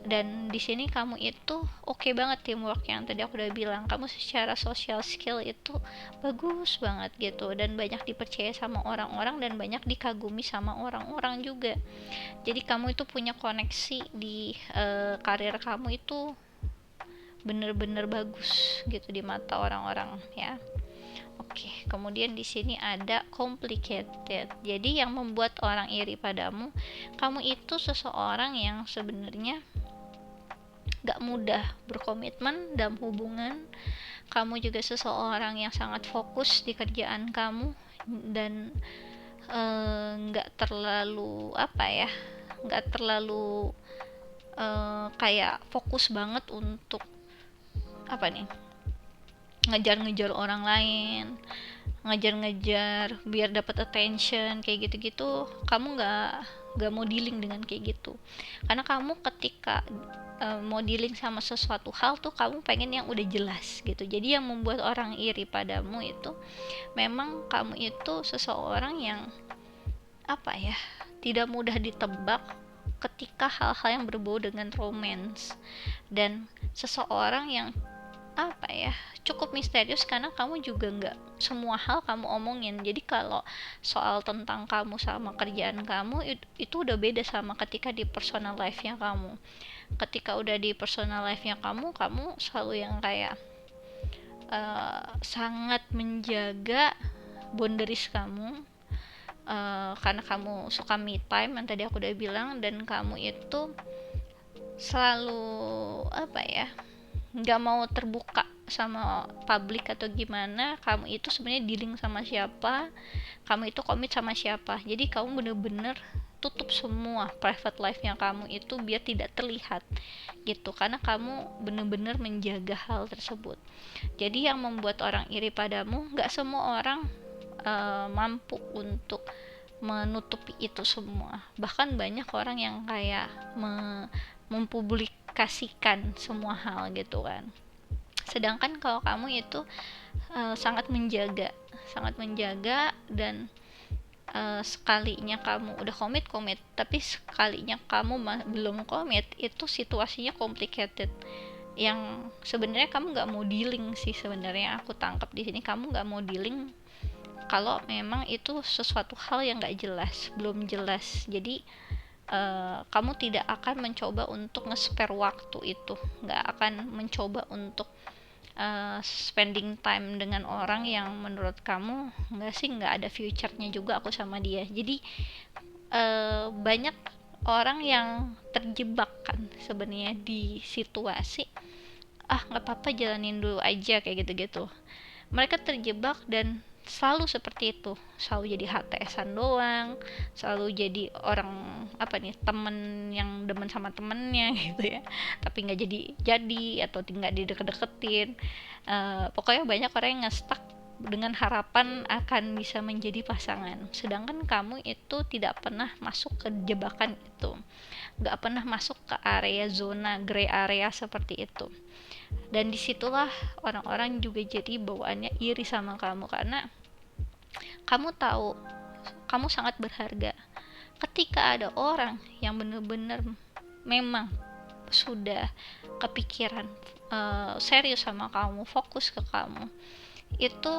Dan di sini kamu itu oke banget teamwork, yang tadi aku udah bilang. Kamu secara social skill itu bagus banget gitu, dan banyak dipercaya sama orang-orang dan banyak dikagumi sama orang-orang juga. Jadi kamu itu punya koneksi di karir kamu itu bener-bener bagus gitu di mata orang-orang ya. Oke, kemudian di sini ada complicated. Jadi yang membuat orang iri padamu, kamu itu seseorang yang sebenarnya gak mudah berkomitmen dalam hubungan. Kamu juga seseorang yang sangat fokus di kerjaan kamu dan gak terlalu apa ya, gak terlalu kayak fokus banget untuk apa nih, ngejar-ngejar orang lain, ngejar-ngejar biar dapat attention kayak gitu-gitu. Kamu nggak mau dealing dengan kayak gitu, karena kamu ketika mau dealing sama sesuatu hal tuh kamu pengen yang udah jelas gitu. Jadi yang membuat orang iri padamu itu memang kamu itu seseorang yang apa ya, tidak mudah ditebak ketika hal-hal yang berbau dengan romance, dan seseorang yang apa ya, cukup misterius karena kamu juga nggak semua hal kamu omongin. Jadi kalau soal tentang kamu sama kerjaan kamu itu udah beda sama ketika di personal life-nya kamu. Ketika udah di personal life-nya kamu selalu yang kayak sangat menjaga boundaries kamu, karena kamu suka me time yang tadi aku udah bilang, dan kamu itu selalu apa ya, nggak mau terbuka sama publik atau gimana. Kamu itu sebenarnya dealing sama siapa, kamu itu komit sama siapa. Jadi kamu bener-bener tutup semua private life-nya kamu itu biar tidak terlihat gitu, karena kamu bener-bener menjaga hal tersebut. Jadi yang membuat orang iri padamu, nggak semua orang mampu untuk menutupi itu semua. Bahkan banyak orang yang kayak mempublikasikan semua hal gitu kan. Sedangkan kalau kamu itu sangat menjaga, dan sekalinya kamu udah komit, tapi sekalinya kamu belum komit, itu situasinya complicated, yang sebenarnya kamu nggak mau dealing sih. Sebenarnya aku tangkap di sini kamu nggak mau dealing kalau memang itu sesuatu hal yang nggak jelas, belum jelas. Jadi kamu tidak akan mencoba untuk nge-spare waktu itu, nggak akan mencoba untuk spending time dengan orang yang menurut kamu nggak ada future-nya juga aku sama dia. Jadi banyak orang yang terjebak kan sebenarnya di situasi nggak apa-apa jalanin dulu aja kayak gitu-gitu. Mereka terjebak dan selalu seperti itu, selalu jadi HTS-an doang, selalu jadi orang apa nih, temen yang demen sama temennya gitu ya, tapi nggak jadi atau nggak dideket-deketin. Pokoknya banyak orang yang nge-stuck dengan harapan akan bisa menjadi pasangan, sedangkan kamu itu tidak pernah masuk ke jebakan itu, nggak pernah masuk ke area zona gray area seperti itu. Dan disitulah orang-orang juga jadi bawaannya iri sama kamu, karena kamu tahu kamu sangat berharga. Ketika ada orang yang benar-benar memang sudah kepikiran serius sama kamu, fokus ke kamu, itu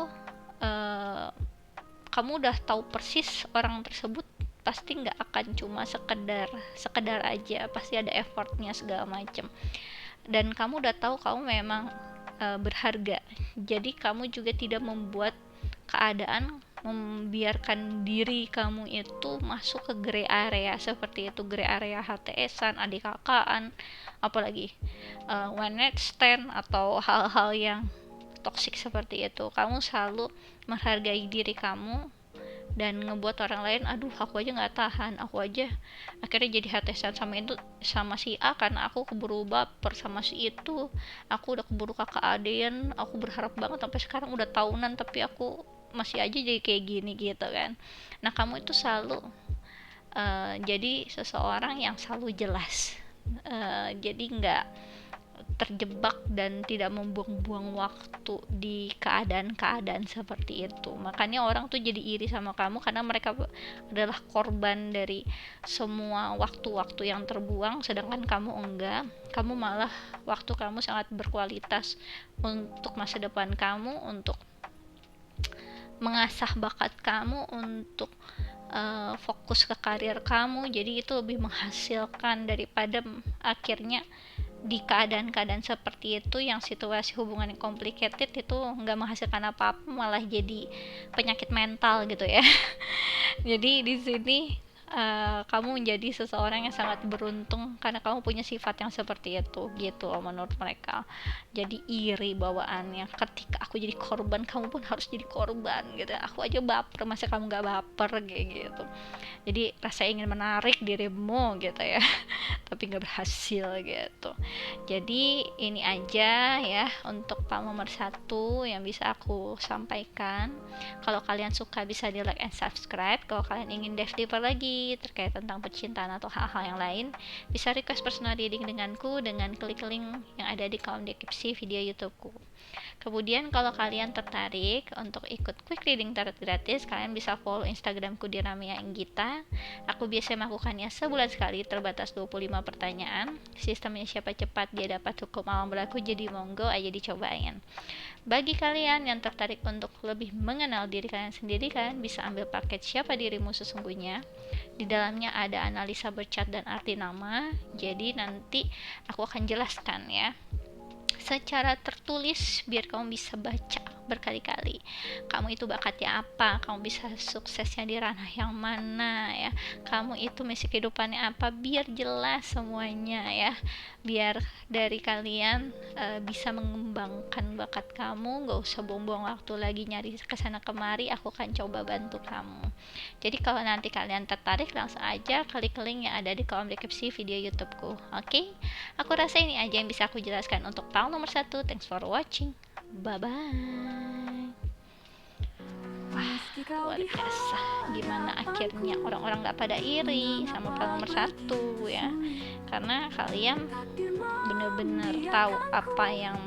kamu udah tahu persis orang tersebut pasti nggak akan cuma sekedar aja, pasti ada effortnya segala macem, dan kamu udah tahu kamu memang berharga. Jadi kamu juga tidak membuat keadaan membiarkan diri kamu itu masuk ke gray area seperti itu, gray area HTS-an, adik kakaan, apalagi one night stand atau hal-hal yang toksik seperti itu. Kamu selalu menghargai diri kamu dan ngebuat orang lain, aduh aku aja nggak tahan, aku aja akhirnya jadi HTSan sama si A karena aku keburu baper sama si itu, aku udah keburu kakak adean, aku berharap banget sampai sekarang udah tahunan tapi aku masih aja jadi kayak gini gitu kan. Nah kamu itu selalu jadi seseorang yang selalu jelas, jadi nggak terjebak dan tidak membuang-buang waktu di keadaan-keadaan seperti itu. Makanya orang tuh jadi iri sama kamu karena mereka adalah korban dari semua waktu-waktu yang terbuang, sedangkan kamu enggak. Kamu malah waktu kamu sangat berkualitas untuk masa depan kamu, untuk mengasah bakat kamu, untuk fokus ke karir kamu. Jadi itu lebih menghasilkan daripada akhirnya di keadaan-keadaan seperti itu yang situasi hubungan yang complicated itu nggak menghasilkan apa-apa, malah jadi penyakit mental gitu ya. Jadi di sini kamu menjadi seseorang yang sangat beruntung karena kamu punya sifat yang seperti itu gitu loh menurut mereka. Jadi iri bawaannya, ketika aku jadi korban kamu pun harus jadi korban gitu. Aku aja baper, masa kamu nggak baper kayak gitu. Jadi rasa ingin menarik dirimu gitu ya tapi nggak berhasil gitu. Jadi ini aja ya untuk pak nomor 1 yang bisa aku sampaikan. Kalau kalian suka bisa di like and subscribe. Kalau kalian ingin dive deeper lagi terkait tentang percintaan atau hal-hal yang lain, bisa request personal reading denganku dengan klik link yang ada di kolom deskripsi video YouTubeku. Kemudian kalau kalian tertarik untuk ikut quick reading tarot gratis, kalian bisa follow Instagramku di Ramia Enggita. Aku biasa melakukannya sebulan sekali, terbatas 25 pertanyaan. Sistemnya siapa cepat dia dapat hukum alam berlaku, jadi monggo aja dicobain. Bagi kalian yang tertarik untuk lebih mengenal diri kalian sendiri, kalian bisa ambil paket Siapa Dirimu Sesungguhnya. Di dalamnya ada analisa bercat dan arti nama. Jadi nanti aku akan jelaskan ya secara tertulis biar kamu bisa baca berkali-kali. Kamu itu bakatnya apa? Kamu bisa suksesnya di ranah yang mana ya? Kamu itu misi kehidupannya apa? Biar jelas semuanya ya. Biar dari kalian bisa mengembangkan bakat kamu, gak usah buang-buang waktu lagi nyari kesana kemari. Aku akan coba bantu kamu. Jadi kalau nanti kalian tertarik, langsung aja klik link yang ada di kolom deskripsi video YouTubeku. Oke? Aku rasa ini aja yang bisa aku jelaskan untuk tahun nomor 1. Thanks for watching. Bye bye. Wah, luar biasa. Gimana akhirnya orang-orang gak pada iri sama tahun nomor 1 ya. Karena kalian bener-bener tahu apa yang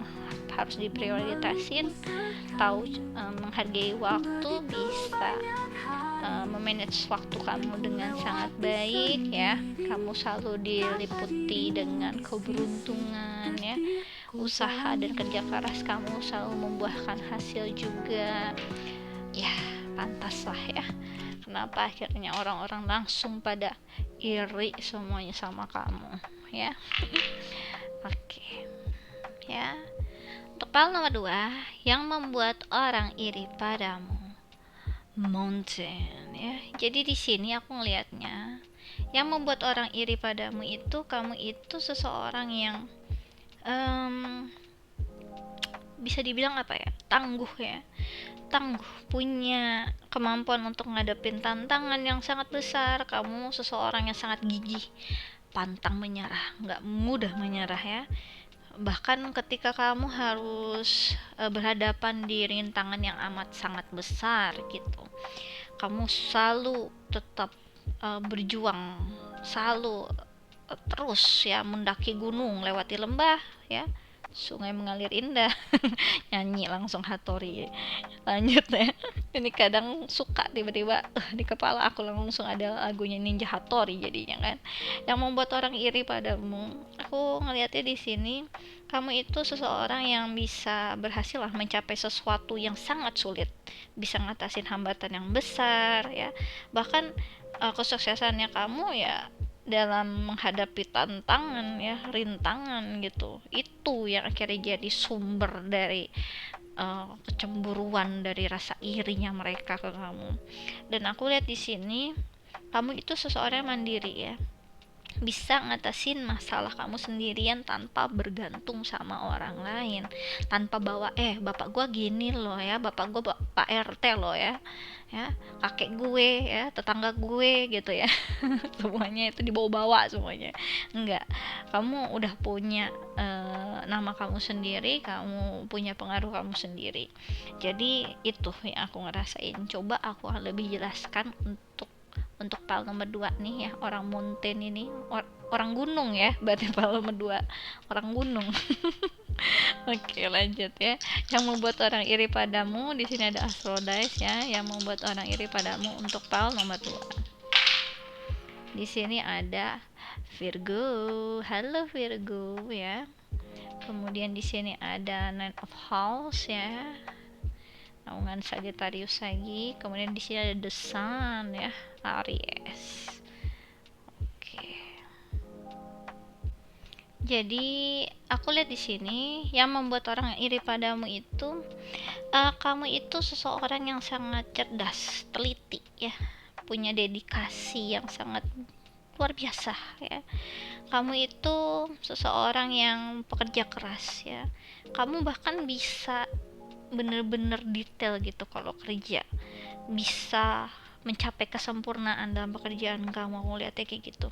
harus diprioritasin, tahu menghargai waktu, bisa memanage waktu kamu dengan sangat baik ya. Kamu selalu diliputi dengan keberuntungan ya. Usaha dan kerja keras kamu selalu membuahkan hasil juga. Ya, pantas lah ya. Kenapa akhirnya orang-orang langsung pada iri semuanya sama kamu ya. Oke. Ya. Untuk hal nomor 2 yang membuat orang iri padamu, mountain ya. Jadi di sini aku ngelihatnya yang membuat orang iri padamu itu kamu itu seseorang yang bisa dibilang apa ya, tangguh ya, tangguh, punya kemampuan untuk ngadepin tantangan yang sangat besar. Kamu seseorang yang sangat gigih, pantang menyerah, nggak mudah menyerah ya. Bahkan ketika kamu harus berhadapan di rintangan yang amat sangat besar gitu, kamu selalu tetap berjuang, selalu terus ya mendaki gunung, lewati lembah ya, sungai mengalir indah. Nyanyi langsung Hattori. Lanjut ya. Ini kadang suka tiba-tiba di kepala aku langsung ada lagunya Ninja Hattori jadinya kan. Yang membuat orang iri padamu. Aku ngelihatnya di sini kamu itu seseorang yang bisa berhasil lah mencapai sesuatu yang sangat sulit, bisa ngatasin hambatan yang besar ya, bahkan kesuksesannya kamu ya dalam menghadapi tantangan ya, rintangan gitu, itu yang akhirnya jadi sumber dari kecemburuan, dari rasa irinya mereka ke kamu. Dan aku lihat di sini kamu itu seseorang yang mandiri ya, bisa ngatasin masalah kamu sendirian tanpa bergantung sama orang lain, tanpa bawa bapak gua gini loh ya, bapak gua pak RT loh ya kakek gue ya, tetangga gue gitu ya. Semuanya itu dibawa-bawa semuanya, enggak. Kamu udah punya nama kamu sendiri, kamu punya pengaruh kamu sendiri. Jadi itu yang aku ngerasain. Coba aku lebih jelaskan untuk file nomor 2 nih ya, orang mountain ini, orang gunung ya, berarti file nomor 2 orang gunung. Oke, lanjut ya. Yang membuat orang iri padamu, di sini ada Astrodice ya, yang membuat orang iri padamu untuk file nomor 2. Di sini ada Virgo. Halo Virgo ya. Kemudian di sini ada Nine of House ya, naungan Sagittarius lagi. Kemudian di sini ada The Sun ya, Aries. Oke. Jadi aku lihat di sini yang membuat orang iri padamu itu kamu itu seseorang yang sangat cerdas, teliti ya, punya dedikasi yang sangat luar biasa ya. Kamu itu seseorang yang pekerja keras ya. Kamu bahkan bisa bener-bener detail gitu kalau kerja, bisa mencapai kesempurnaan dalam pekerjaan kamu. Aku lihatnya kayak gitu.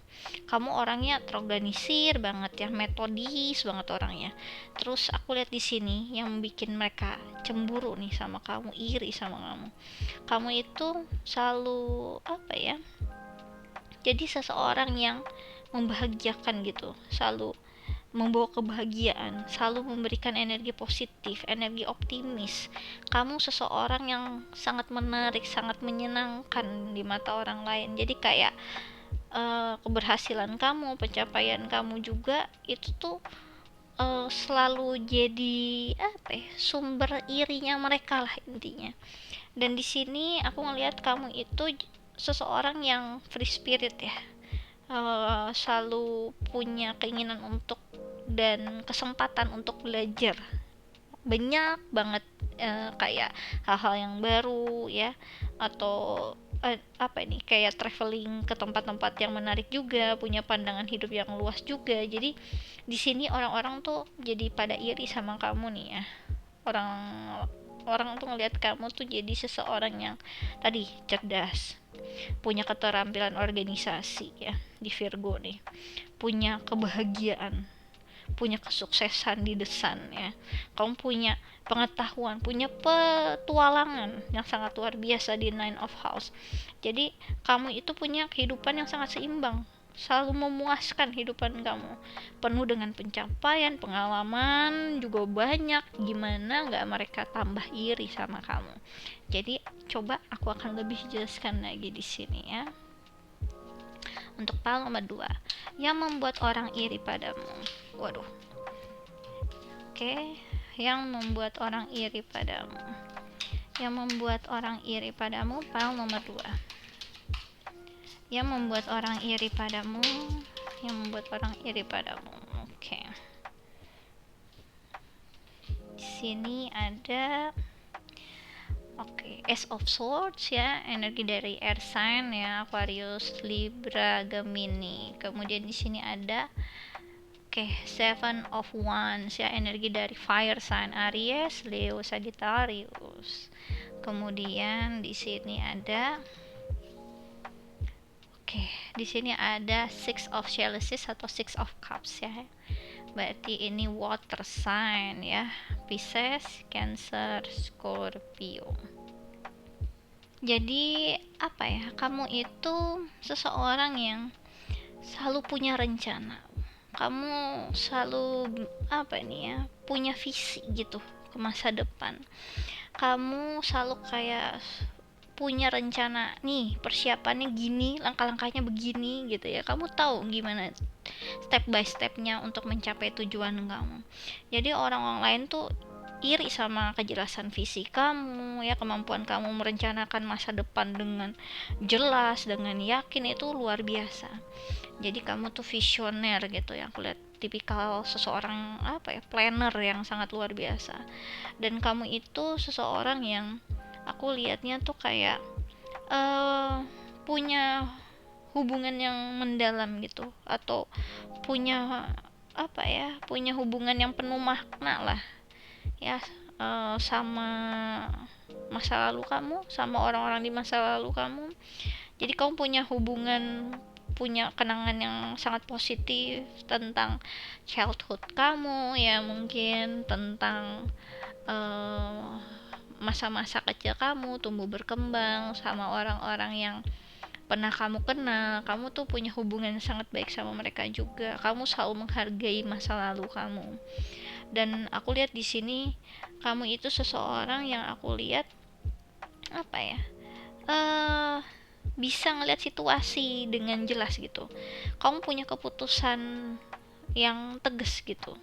Kamu orangnya terorganisir banget ya, metodis banget orangnya. Terus aku lihat di sini yang bikin mereka cemburu nih sama kamu, iri sama kamu. Kamu itu selalu apa ya? Jadi seseorang yang membahagiakan gitu, selalu membawa kebahagiaan, selalu memberikan energi positif, energi optimis. Kamu seseorang yang sangat menarik, sangat menyenangkan di mata orang lain. Jadi kayak keberhasilan kamu, pencapaian kamu juga itu tuh selalu jadi apa ya, sumber irinya mereka lah intinya. Dan di sini aku ngelihat kamu itu seseorang yang free spirit ya, selalu punya keinginan untuk dan kesempatan untuk belajar banyak banget, kayak hal-hal yang baru ya, atau apa ini, kayak traveling ke tempat-tempat yang menarik juga, punya pandangan hidup yang luas juga. Jadi di sini orang-orang tuh jadi pada iri sama kamu nih ya. Orang orang tuh ngelihat kamu tuh jadi seseorang yang tadi cerdas, punya keterampilan organisasi ya, di Virgo nih, punya kebahagiaan, punya kesuksesan di desan ya. Kamu punya pengetahuan, punya petualangan yang sangat luar biasa di Nine of House. Jadi kamu itu punya kehidupan yang sangat seimbang, selalu memuaskan hidupan kamu, penuh dengan pencapaian, pengalaman juga banyak. Gimana nggak mereka tambah iri sama kamu? Jadi coba aku akan lebih jelaskan lagi di sini ya. Untuk file nomor 2 yang membuat orang iri padamu. Waduh. Oke, yang membuat orang iri padamu. Yang membuat orang iri padamu, file nomor 2. Yang membuat orang iri padamu, yang membuat orang iri padamu. Oke. Di sini ada Ace of Swords ya, energi dari air sign ya, Aquarius, Libra, Gemini. Kemudian di sini ada Seven of Wands ya, energi dari fire sign, Aries, Leo, Sagittarius. Kemudian di sini ada di sini ada Six of Chalices atau Six of Cups ya. Berarti ini water sign ya, Pisces, Cancer, Scorpio. Jadi apa ya, kamu itu seseorang yang selalu punya rencana, kamu selalu apa ini ya, punya visi gitu ke masa depan. Kamu selalu kayak punya rencana nih, persiapannya gini, langkah-langkahnya begini gitu ya. Kamu tahu gimana step by stepnya untuk mencapai tujuan kamu. Jadi orang-orang lain tuh iri sama kejelasan visi kamu ya, kemampuan kamu merencanakan masa depan dengan jelas, dengan yakin, itu luar biasa. Jadi kamu tuh visioner gitu ya, aku lihat tipikal seseorang apa ya, planner yang sangat luar biasa. Dan kamu itu seseorang yang aku lihatnya tuh kayak uh, punya hubungan yang mendalam gitu, atau punya apa ya, punya hubungan yang penuh makna lah ya, sama masa lalu kamu, sama orang-orang di masa lalu kamu. Jadi kamu punya hubungan, punya kenangan yang sangat positif tentang childhood kamu ya, mungkin tentang uh, masa-masa kecil kamu tumbuh berkembang sama orang-orang yang pernah kamu kenal. Kamu tuh punya hubungan yang sangat baik sama mereka juga. Kamu selalu menghargai masa lalu kamu. Dan aku lihat di sini kamu itu seseorang yang aku lihat apa ya, eh bisa ngelihat situasi dengan jelas gitu. Kamu punya keputusan yang tegas gitu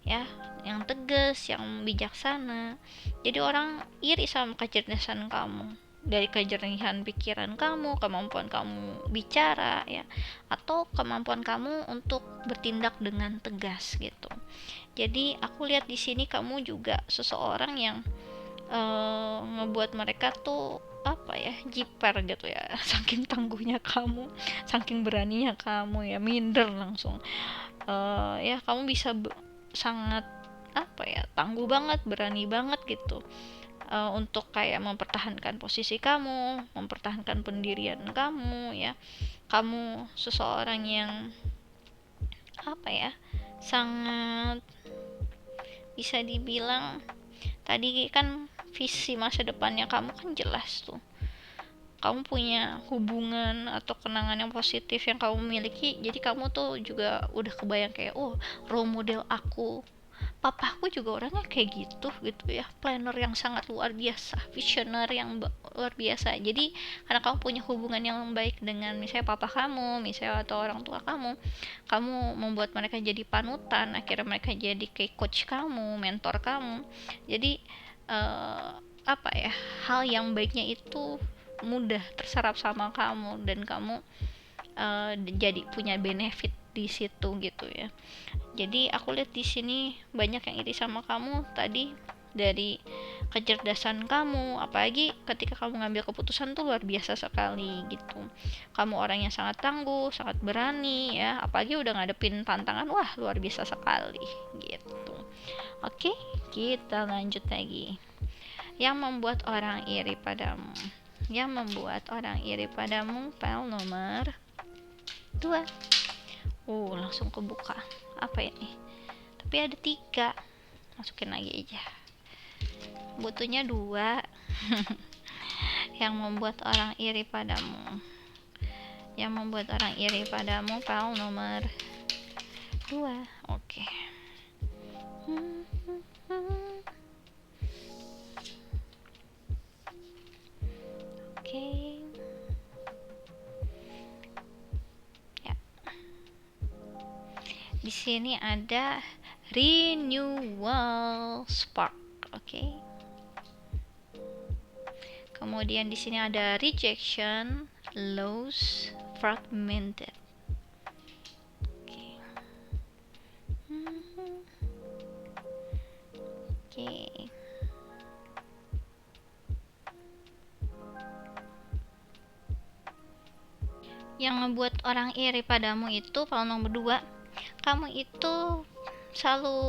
ya, yang tegas, yang bijaksana. Jadi orang iri sama kecerdasan kamu, dari kejernihan pikiran kamu, kemampuan kamu bicara ya, atau kemampuan kamu untuk bertindak dengan tegas gitu. Jadi aku lihat di sini kamu juga seseorang yang ngebuat mereka tuh apa ya, jiper gitu ya, saking tangguhnya kamu, saking beraninya kamu ya, minder langsung. Ya kamu bisa sangat apa ya, tangguh banget, berani banget gitu, untuk kayak mempertahankan posisi kamu, mempertahankan pendirian kamu ya. Kamu seseorang yang apa ya, sangat bisa dibilang, tadi kan visi masa depannya kamu kan jelas tuh. Kamu punya hubungan atau kenangan yang positif yang kamu miliki, jadi kamu tuh juga udah kebayang kayak, oh, role model aku, papaku juga orangnya kayak gitu gitu ya, planner yang sangat luar biasa, visioner yang luar biasa. Jadi karena kamu punya hubungan yang baik dengan misalnya papa kamu, misalnya, atau orang tua kamu membuat mereka jadi panutan, akhirnya mereka jadi kayak coach kamu, mentor kamu. Jadi apa ya, hal yang baiknya itu mudah terserap sama kamu, dan kamu jadi punya benefit di situ gitu ya. Jadi aku lihat di sini banyak yang iri sama kamu tadi, dari kecerdasan kamu, apalagi ketika kamu ngambil keputusan tuh luar biasa sekali gitu. Kamu orang yang sangat tangguh, sangat berani ya, apalagi udah ngadepin tantangan, wah luar biasa sekali gitu. Oke, kita lanjut lagi. Yang membuat orang iri padamu. Yang membuat orang iri padamu, file nomor 2. Langsung kebuka. Apa ini? Tapi ada 3. Masukin lagi aja. Butuhnya 2. Yang membuat orang iri padamu. Yang membuat orang iri padamu, file nomor 2. Oke. Oke. Ya. Di sini ada renewal spark, oke. Kemudian di sini ada rejection, loss, fragmented. Oke. Oke. Yang membuat orang iri padamu itu, kalau nomor 2, kamu itu selalu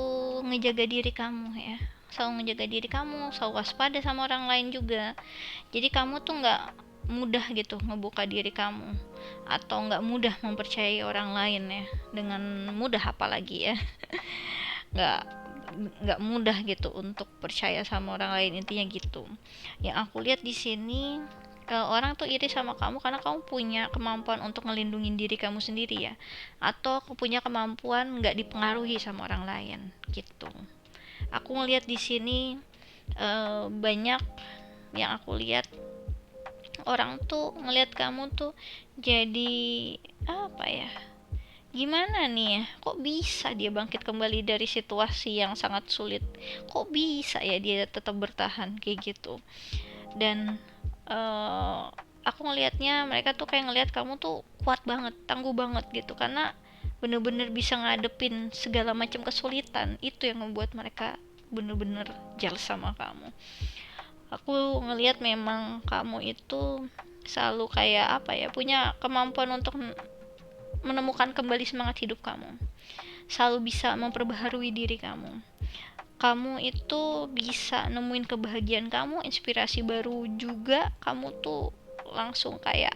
ngejaga diri kamu ya, selalu ngejaga diri kamu, selalu waspada sama orang lain juga. Jadi kamu tuh nggak mudah gitu ngebuka diri kamu, atau nggak mudah mempercayai orang lain ya, dengan mudah apalagi ya. nggak nggak mudah gitu untuk percaya sama orang lain, intinya gitu. Yang aku lihat di sini orang tuh iri sama kamu karena kamu punya kemampuan untuk ngelindungin diri kamu sendiri ya, atau punya kemampuan nggak dipengaruhi sama orang lain gitu. Aku ngelihat di sini banyak yang aku lihat orang tuh ngelihat kamu tuh jadi apa ya, gimana nih ya, kok bisa dia bangkit kembali dari situasi yang sangat sulit, kok bisa ya dia tetap bertahan kayak gitu. Dan uh, aku ngelihatnya mereka tuh kayak ngelihat kamu tuh kuat banget, tangguh banget gitu, karena bener-bener bisa ngadepin segala macam kesulitan. Itu yang membuat mereka bener-bener jealous sama kamu. Aku ngelihat memang kamu itu selalu kayak apa ya, punya kemampuan untuk menemukan kembali semangat hidup kamu, selalu bisa memperbaharui diri kamu. Kamu itu bisa nemuin kebahagiaan kamu, inspirasi baru juga. Kamu tuh langsung kayak,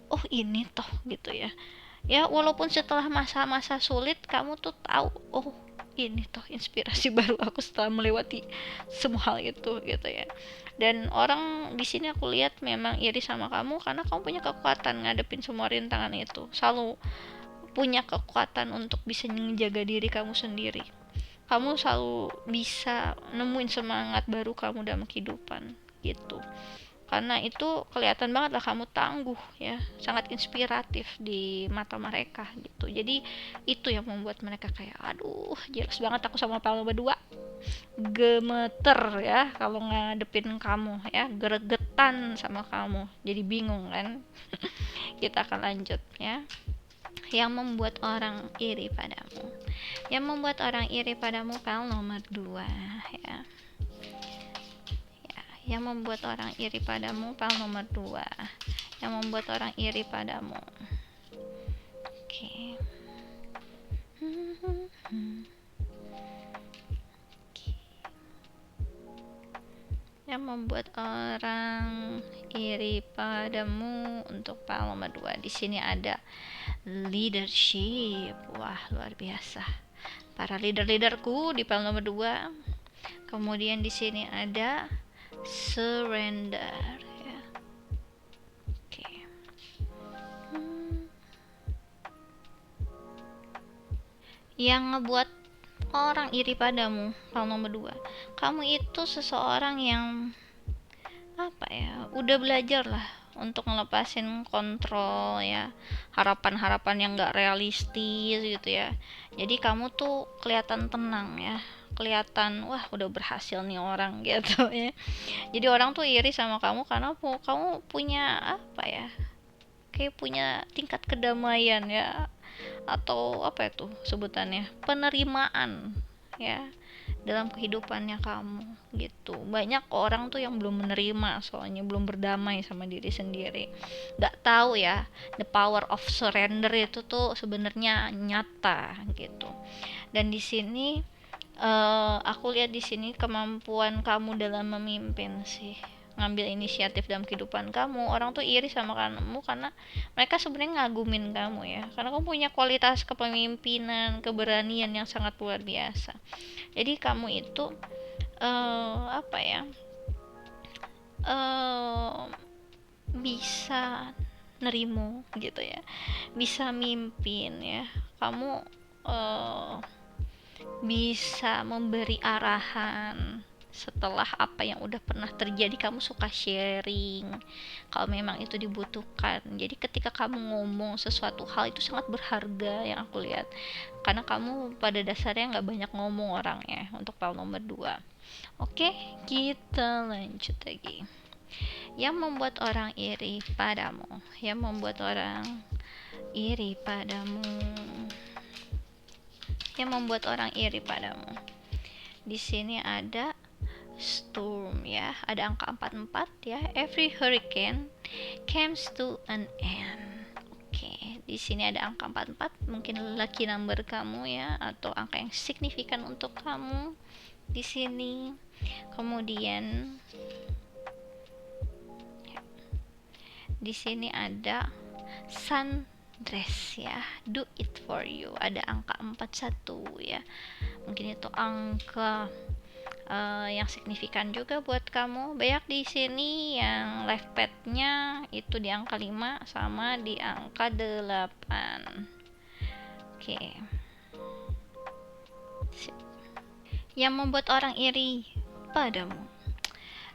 oh ini toh gitu ya. Ya walaupun setelah masa-masa sulit kamu tuh tahu, oh ini toh inspirasi baru aku setelah melewati semua hal itu gitu ya. Dan orang di sini aku lihat memang iri sama kamu karena kamu punya kekuatan ngadepin semua rintangan itu, selalu punya kekuatan untuk bisa menjaga diri kamu sendiri. Kamu selalu bisa nemuin semangat baru kamu dalam kehidupan gitu. Karena itu kelihatan banget lah kamu tangguh ya, sangat inspiratif di mata mereka gitu. Jadi itu yang membuat mereka kayak, aduh jelas banget aku sama Palma berdua, gemeter ya kalau ngadepin kamu ya, gregetan sama kamu, jadi bingung kan. Kita akan lanjut ya. Yang membuat orang iri padamu, yang membuat orang iri padamu kalau nomor 2 ya. Yang membuat orang iri padamu kalau nomor 2, yang membuat orang iri padamu, oke. Yang membuat orang iri padamu untuk file nomor 2, di sini ada leadership. Wah luar biasa, para leader-leaderku di file nomor 2. Kemudian di sini ada surrender ya. Oke. Yang ngebuat orang iri padamu kalau nomor 2, kamu itu seseorang yang apa ya, udah belajar lah untuk ngelepasin kontrol ya, harapan-harapan yang gak realistis gitu ya. Jadi kamu tuh kelihatan tenang ya, kelihatan wah udah berhasil nih orang gitu ya. Jadi orang tuh iri sama kamu karena kamu punya apa ya, kayak punya tingkat kedamaian ya, atau apa itu sebutannya, penerimaan ya dalam kehidupannya kamu gitu. Banyak orang tuh yang belum menerima, soalnya belum berdamai sama diri sendiri, nggak tahu ya the power of surrender itu tuh sebenarnya nyata gitu. Dan di sini aku lihat di sini kemampuan kamu dalam memimpin sih, ngambil inisiatif dalam kehidupan kamu. Orang tuh iri sama kamu karena mereka sebenarnya ngagumin kamu ya, karena kamu punya kualitas kepemimpinan, keberanian yang sangat luar biasa. Jadi kamu itu apa ya, uh, bisa nerimo gitu ya, bisa mimpin ya. Kamu uh, bisa memberi arahan setelah apa yang udah pernah terjadi. Kamu suka sharing kalau memang itu dibutuhkan. Jadi ketika kamu ngomong sesuatu hal itu sangat berharga yang aku lihat, karena kamu pada dasarnya nggak banyak ngomong orangnya untuk file nomor 2. Oke, kita lanjut lagi. Yang membuat orang iri padamu, yang membuat orang iri padamu, yang membuat orang iri padamu. Di sini ada storm ya, ada angka 44 ya. Every hurricane comes to an end. Oke, di sini ada angka 44, mungkin lucky number kamu ya, atau angka yang signifikan untuk kamu di sini. Kemudian di sini ada sundress ya, do it for you, ada angka 41 ya. Mungkin itu angka yang signifikan juga buat kamu. Banyak di sini yang life path-nya itu di angka 5 sama di angka 8. Oke. Yang membuat orang iri padamu.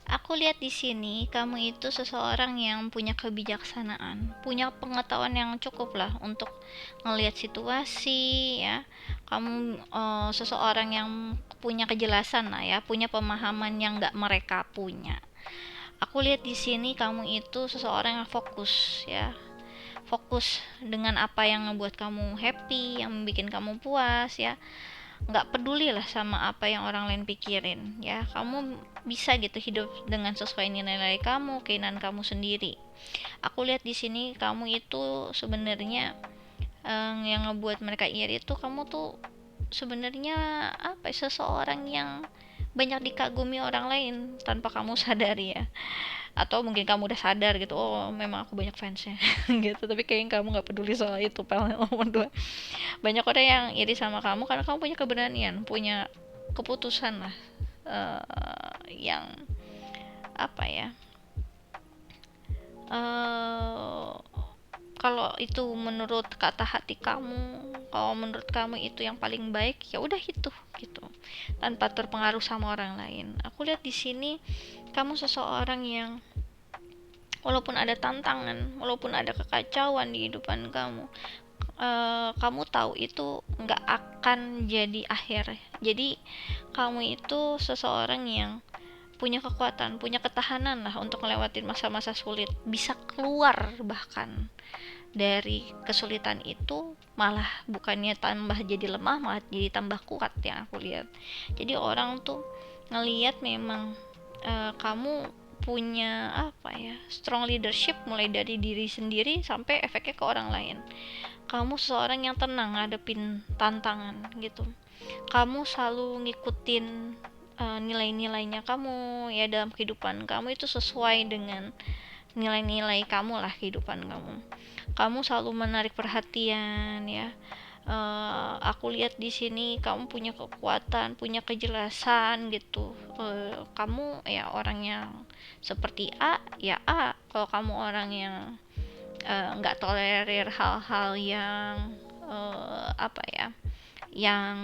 Aku lihat di sini kamu itu seseorang yang punya kebijaksanaan, punya pengetahuan yang cukup lah untuk ngelihat situasi ya. Kamu seseorang yang punya kejelasan lah ya, punya pemahaman yang nggak mereka punya. Aku lihat di sini kamu itu seseorang yang fokus ya, fokus dengan apa yang membuat kamu happy, yang bikin kamu puas ya, nggak peduli lah sama apa yang orang lain pikirin ya. Kamu bisa gitu hidup dengan sesuai nilai-nilai kamu, keinginan kamu sendiri. Aku lihat di sini kamu itu sebenarnya yang ngebuat mereka iri itu kamu tuh sebenarnya apa ya, seseorang yang banyak dikagumi orang lain tanpa kamu sadari ya. Atau mungkin kamu udah sadar gitu, oh memang aku banyak fansnya gitu, tapi kayaknya kamu nggak peduli soal itu. Nomor dua, banyak orang yang iri sama kamu karena kamu punya keberanian, punya keputusan lah, yang apa ya, uh, kalau itu menurut kata hati kamu, kalau menurut kamu itu yang paling baik, ya udah itu gitu, tanpa terpengaruh sama orang lain. Aku lihat di sini kamu seseorang yang walaupun ada tantangan, walaupun ada kekacauan di kehidupan kamu, kamu tahu itu nggak akan jadi akhir. Jadi kamu itu seseorang yang punya kekuatan, punya ketahanan lah untuk ngelewatin masa-masa sulit, bisa keluar bahkan dari kesulitan itu, malah bukannya tambah jadi lemah, malah jadi tambah kuat yang aku lihat. Jadi orang tuh ngelihat memang kamu punya apa ya, strong leadership mulai dari diri sendiri sampai efeknya ke orang lain. Kamu seseorang yang tenang ngadepin tantangan gitu. Kamu selalu ngikutin nilai-nilainya kamu ya dalam kehidupan kamu, itu sesuai dengan nilai-nilai kamu lah kehidupan kamu. Kamu selalu menarik perhatian ya. Aku lihat di sini kamu punya kekuatan, punya kejelasan gitu. Kamu ya orang yang seperti A ya A. Kalau kamu orang yang nggak tolerir hal-hal yang apa ya, yang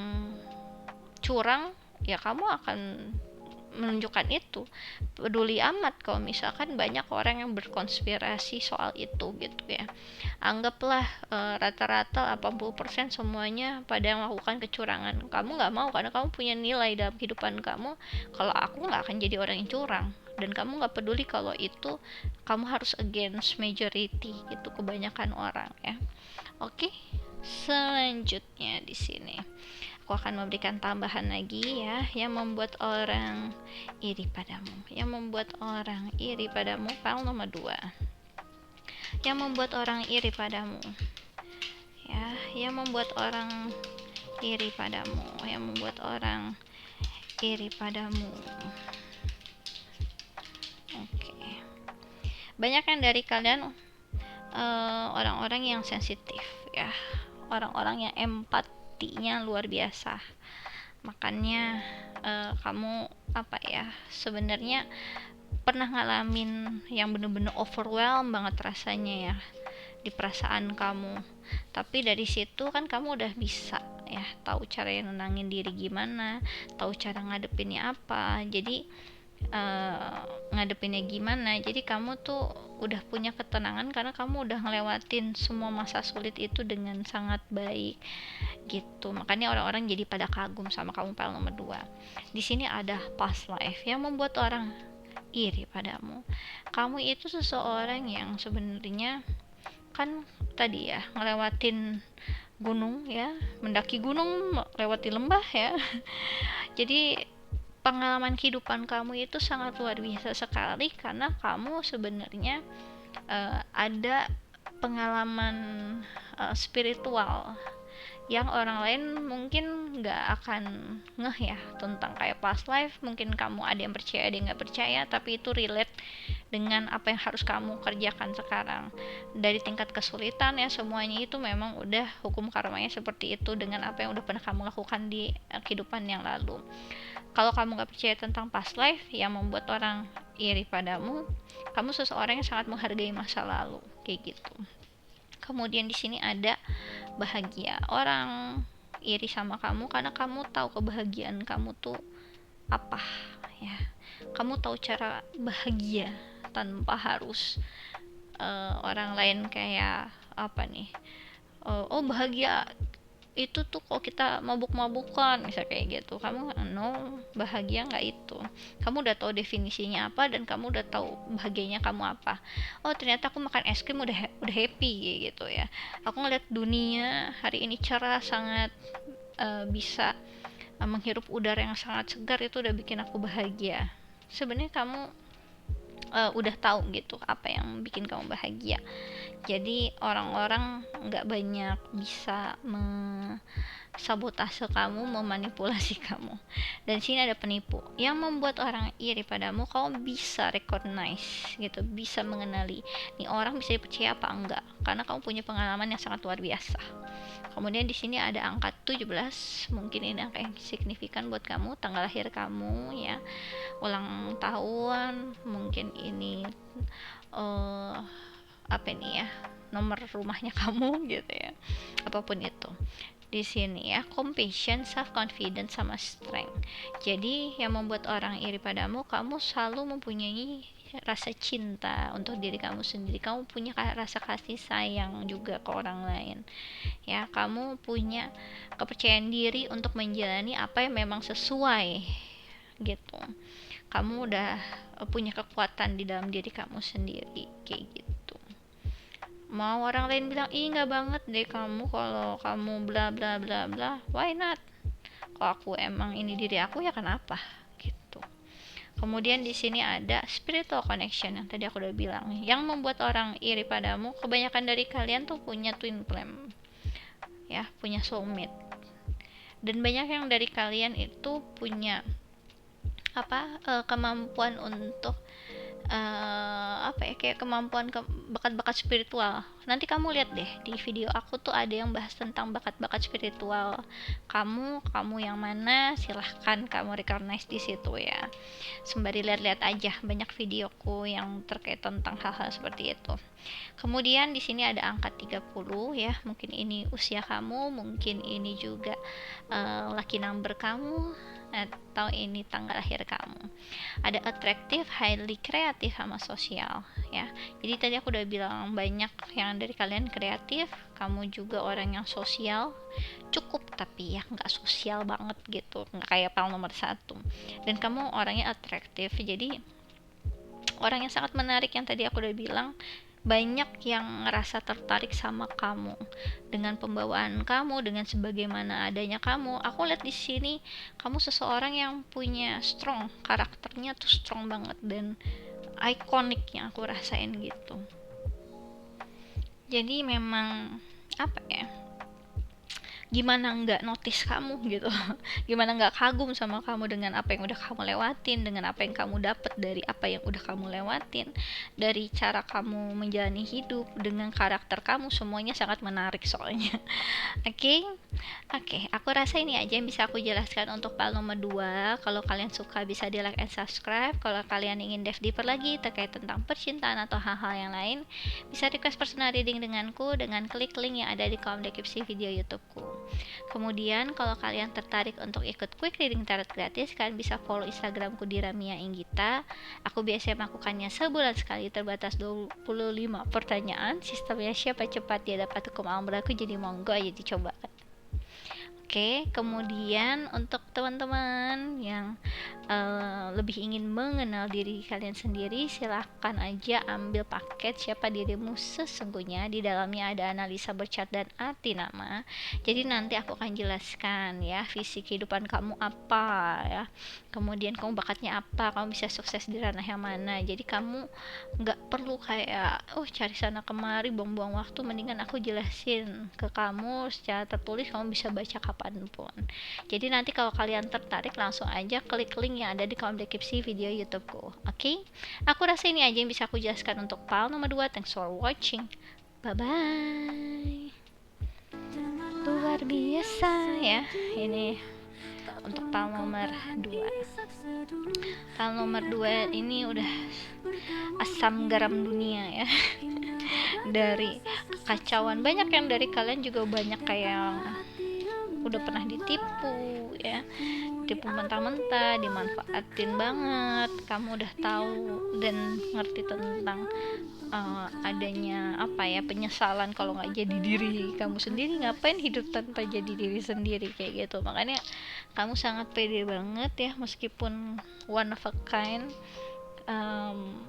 curang, ya kamu akan menunjukkan itu. Peduli amat kalau misalkan banyak orang yang berkonspirasi soal itu gitu ya. Anggaplah rata-rata 80% semuanya pada melakukan kecurangan. Kamu nggak mau karena kamu punya nilai dalam kehidupan kamu, kalau aku nggak akan jadi orang yang curang, dan kamu nggak peduli kalau itu kamu harus against majority gitu, kebanyakan orang ya. Oke, selanjutnya di sini aku akan memberikan tambahan lagi ya, yang membuat orang iri padamu. Yang membuat orang iri padamu, file nomor 2. Yang membuat orang iri padamu. Ya, yang membuat orang iri padamu, yang membuat orang iri padamu. Oke. Banyak yang dari kalian orang-orang yang sensitif ya, orang-orang yang empatinya luar biasa. Makanya kamu apa ya, sebenarnya pernah ngalamin yang bener-bener overwhelm banget rasanya ya di perasaan kamu. Tapi dari situ kan kamu udah bisa ya, tahu cara nenangin diri gimana, tahu cara ngadepinnya apa. Jadi ngadepinnya gimana, jadi kamu tuh udah punya ketenangan karena kamu udah ngelewatin semua masa sulit itu dengan sangat baik gitu. Makanya orang-orang jadi pada kagum sama kamu. File nomor 2 di sini ada past life yang membuat orang iri padamu. Kamu itu seseorang yang sebenarnya kan tadi ya ngelewatin gunung ya, mendaki gunung, lewati lembah ya. Jadi pengalaman kehidupan kamu itu sangat luar biasa sekali karena kamu sebenarnya ada pengalaman spiritual yang orang lain mungkin nggak akan ngeh ya tentang kayak past life. Mungkin kamu ada yang percaya, ada yang nggak percaya, tapi itu relate dengan apa yang harus kamu kerjakan sekarang. Dari tingkat kesulitan ya, semuanya itu memang udah hukum karmanya seperti itu dengan apa yang udah pernah kamu lakukan di kehidupan yang lalu. Kalau kamu nggak percaya tentang past life yang membuat orang iri padamu, kamu seseorang yang sangat menghargai masa lalu, kayak gitu. Kemudian di sini ada bahagia. Orang iri sama kamu karena kamu tahu kebahagiaan kamu tuh apa, ya. Kamu tahu cara bahagia tanpa harus orang lain kayak apa nih, oh bahagia itu tuh kalau kita mabuk-mabukan misal kayak gitu. Kamu no, bahagia nggak itu. Kamu udah tahu definisinya apa dan kamu udah tahu bahagianya kamu apa. Oh ternyata aku makan es krim udah happy gitu ya. Aku ngeliat dunia hari ini cerah, sangat bisa menghirup udara yang sangat segar, itu udah bikin aku bahagia. Sebenarnya kamu udah tahu gitu apa yang bikin kamu bahagia. Jadi orang-orang nggak banyak bisa sabotase kamu, memanipulasi kamu. Dan sini ada penipu yang membuat orang iri padamu. Kamu bisa recognize gitu, bisa mengenali nih orang bisa dipercaya apa enggak, karena kamu punya pengalaman yang sangat luar biasa. Kemudian di sini ada angka 17, mungkin ini angka yang signifikan buat kamu, tanggal lahir kamu ya, ulang tahun, mungkin ini apa nih ya, nomor rumahnya kamu gitu ya, apapun itu. Di sini ya, compassion, self confidence sama strength. Jadi yang membuat orang iri padamu, kamu selalu mempunyai rasa cinta untuk diri kamu sendiri. Kamu punya rasa kasih sayang juga ke orang lain. Ya, kamu punya kepercayaan diri untuk menjalani apa yang memang sesuai gitu. Kamu udah punya kekuatan di dalam diri kamu sendiri kayak gitu. Mau orang lain bilang ih nggak banget deh kamu kalau kamu bla bla bla bla, why not? Kalau aku emang ini diri aku ya kenapa gitu. Kemudian di sini ada spiritual connection yang tadi aku udah bilang, yang membuat orang iri padamu. Kebanyakan dari kalian tuh punya twin flame ya, punya soulmate, dan banyak yang dari kalian itu punya kemampuan untuk apa ya, kayak kemampuan bakat-bakat spiritual. Nanti kamu lihat deh di video aku tuh ada yang bahas tentang bakat-bakat spiritual. Kamu yang mana, silahkan kamu recognize di situ ya. Sembari lihat-lihat aja, banyak videoku yang terkait tentang hal-hal seperti itu. Kemudian di sini ada angka 30 ya, mungkin ini usia kamu, mungkin ini juga lucky number kamu, atau ini tanggal lahir kamu. Ada attractive, highly kreatif sama sosial ya. Jadi tadi aku udah bilang banyak yang dari kalian kreatif, kamu juga orang yang sosial cukup, tapi ya nggak sosial banget gitu, nggak kayak pal nomor 1. Dan kamu orangnya atraktif, jadi orang yang sangat menarik yang tadi aku udah bilang. Banyak yang ngerasa tertarik sama kamu dengan pembawaan kamu, dengan sebagaimana adanya kamu. Aku lihat di sini kamu seseorang yang punya strong, karakternya tuh strong banget dan ikonik yang aku rasain gitu. Jadi memang apa ya, gimana nggak notice kamu gitu, gimana nggak kagum sama kamu dengan apa yang udah kamu lewatin, dengan apa yang kamu dapat dari apa yang udah kamu lewatin, dari cara kamu menjalani hidup, dengan karakter kamu, semuanya sangat menarik soalnya. Oke, aku rasa ini aja yang bisa aku jelaskan untuk file nomor 2. Kalau kalian suka bisa di like and subscribe. Kalau kalian ingin dive deeper lagi terkait tentang percintaan atau hal-hal yang lain, bisa request personal reading denganku dengan klik link yang ada di kolom deskripsi video YouTubeku. Kemudian kalau kalian tertarik untuk ikut quick reading tarot gratis, kalian bisa follow Instagramku di Ramia Inggita. Aku biasanya melakukannya sebulan sekali, terbatas 25 pertanyaan. Sistemnya siapa cepat dia dapat hukum alam berlaku, jadi monggo aja dicoba. Oke, kemudian untuk teman-teman yang lebih ingin mengenal diri kalian sendiri, silahkan aja ambil paket Siapa Dirimu Sesungguhnya. Di dalamnya ada analisa bercat dan arti nama. Jadi nanti aku akan jelaskan ya, visi kehidupan kamu apa ya, kemudian kamu bakatnya apa, kamu bisa sukses di ranah yang mana. Jadi kamu nggak perlu kayak cari sana kemari buang-buang waktu, mendingan aku jelasin ke kamu secara tertulis, kamu bisa baca kapanpun. Jadi nanti kalau kalian tertarik, langsung aja klik link yang ada di kolom deskripsi video YouTubeku. Oke? Aku rasa ini aja yang bisa aku jelaskan untuk file nomor 2. Thanks for watching. Bye bye. Luar biasa ya ini untuk pal nomor 2. Pal nomor 2 ini udah asam garam dunia ya. Dari kekacauan, banyak yang dari kalian juga banyak kayak udah pernah ditipu ya, tipu mentah-mentah, dimanfaatin banget. Kamu udah tahu dan ngerti tentang adanya apa ya, penyesalan kalau nggak jadi diri kamu sendiri. Ngapain hidup tanpa jadi diri sendiri kayak gitu. Makanya kamu sangat pede banget ya, meskipun one of a kind,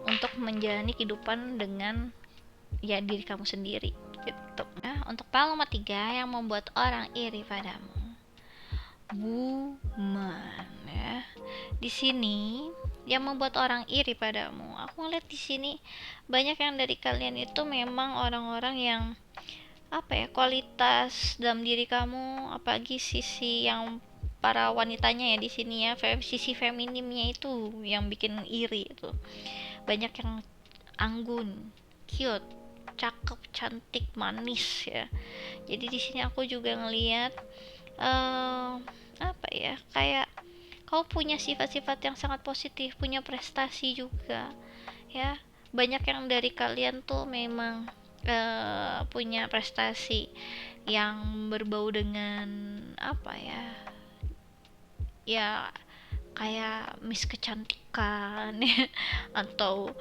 untuk menjalani kehidupan dengan ya diri kamu sendiri gitu. Nah, untuk pal nomor 3 yang membuat orang iri padamu, woman ya. Di sini yang membuat orang iri padamu, aku ngeliat di sini banyak yang dari kalian itu memang orang-orang yang apa ya, kualitas dalam diri kamu, apalagi sisi yang para wanitanya ya di sini ya, sisi feminimnya itu yang bikin iri itu. Banyak yang anggun, cute, cakep, cantik, manis ya. Jadi di sini aku juga ngelihat apa ya, kayak kau punya sifat-sifat yang sangat positif, punya prestasi juga ya. Banyak yang dari kalian tuh memang punya prestasi yang berbau dengan apa ya, ya kayak Miss Kecantikan ya, atau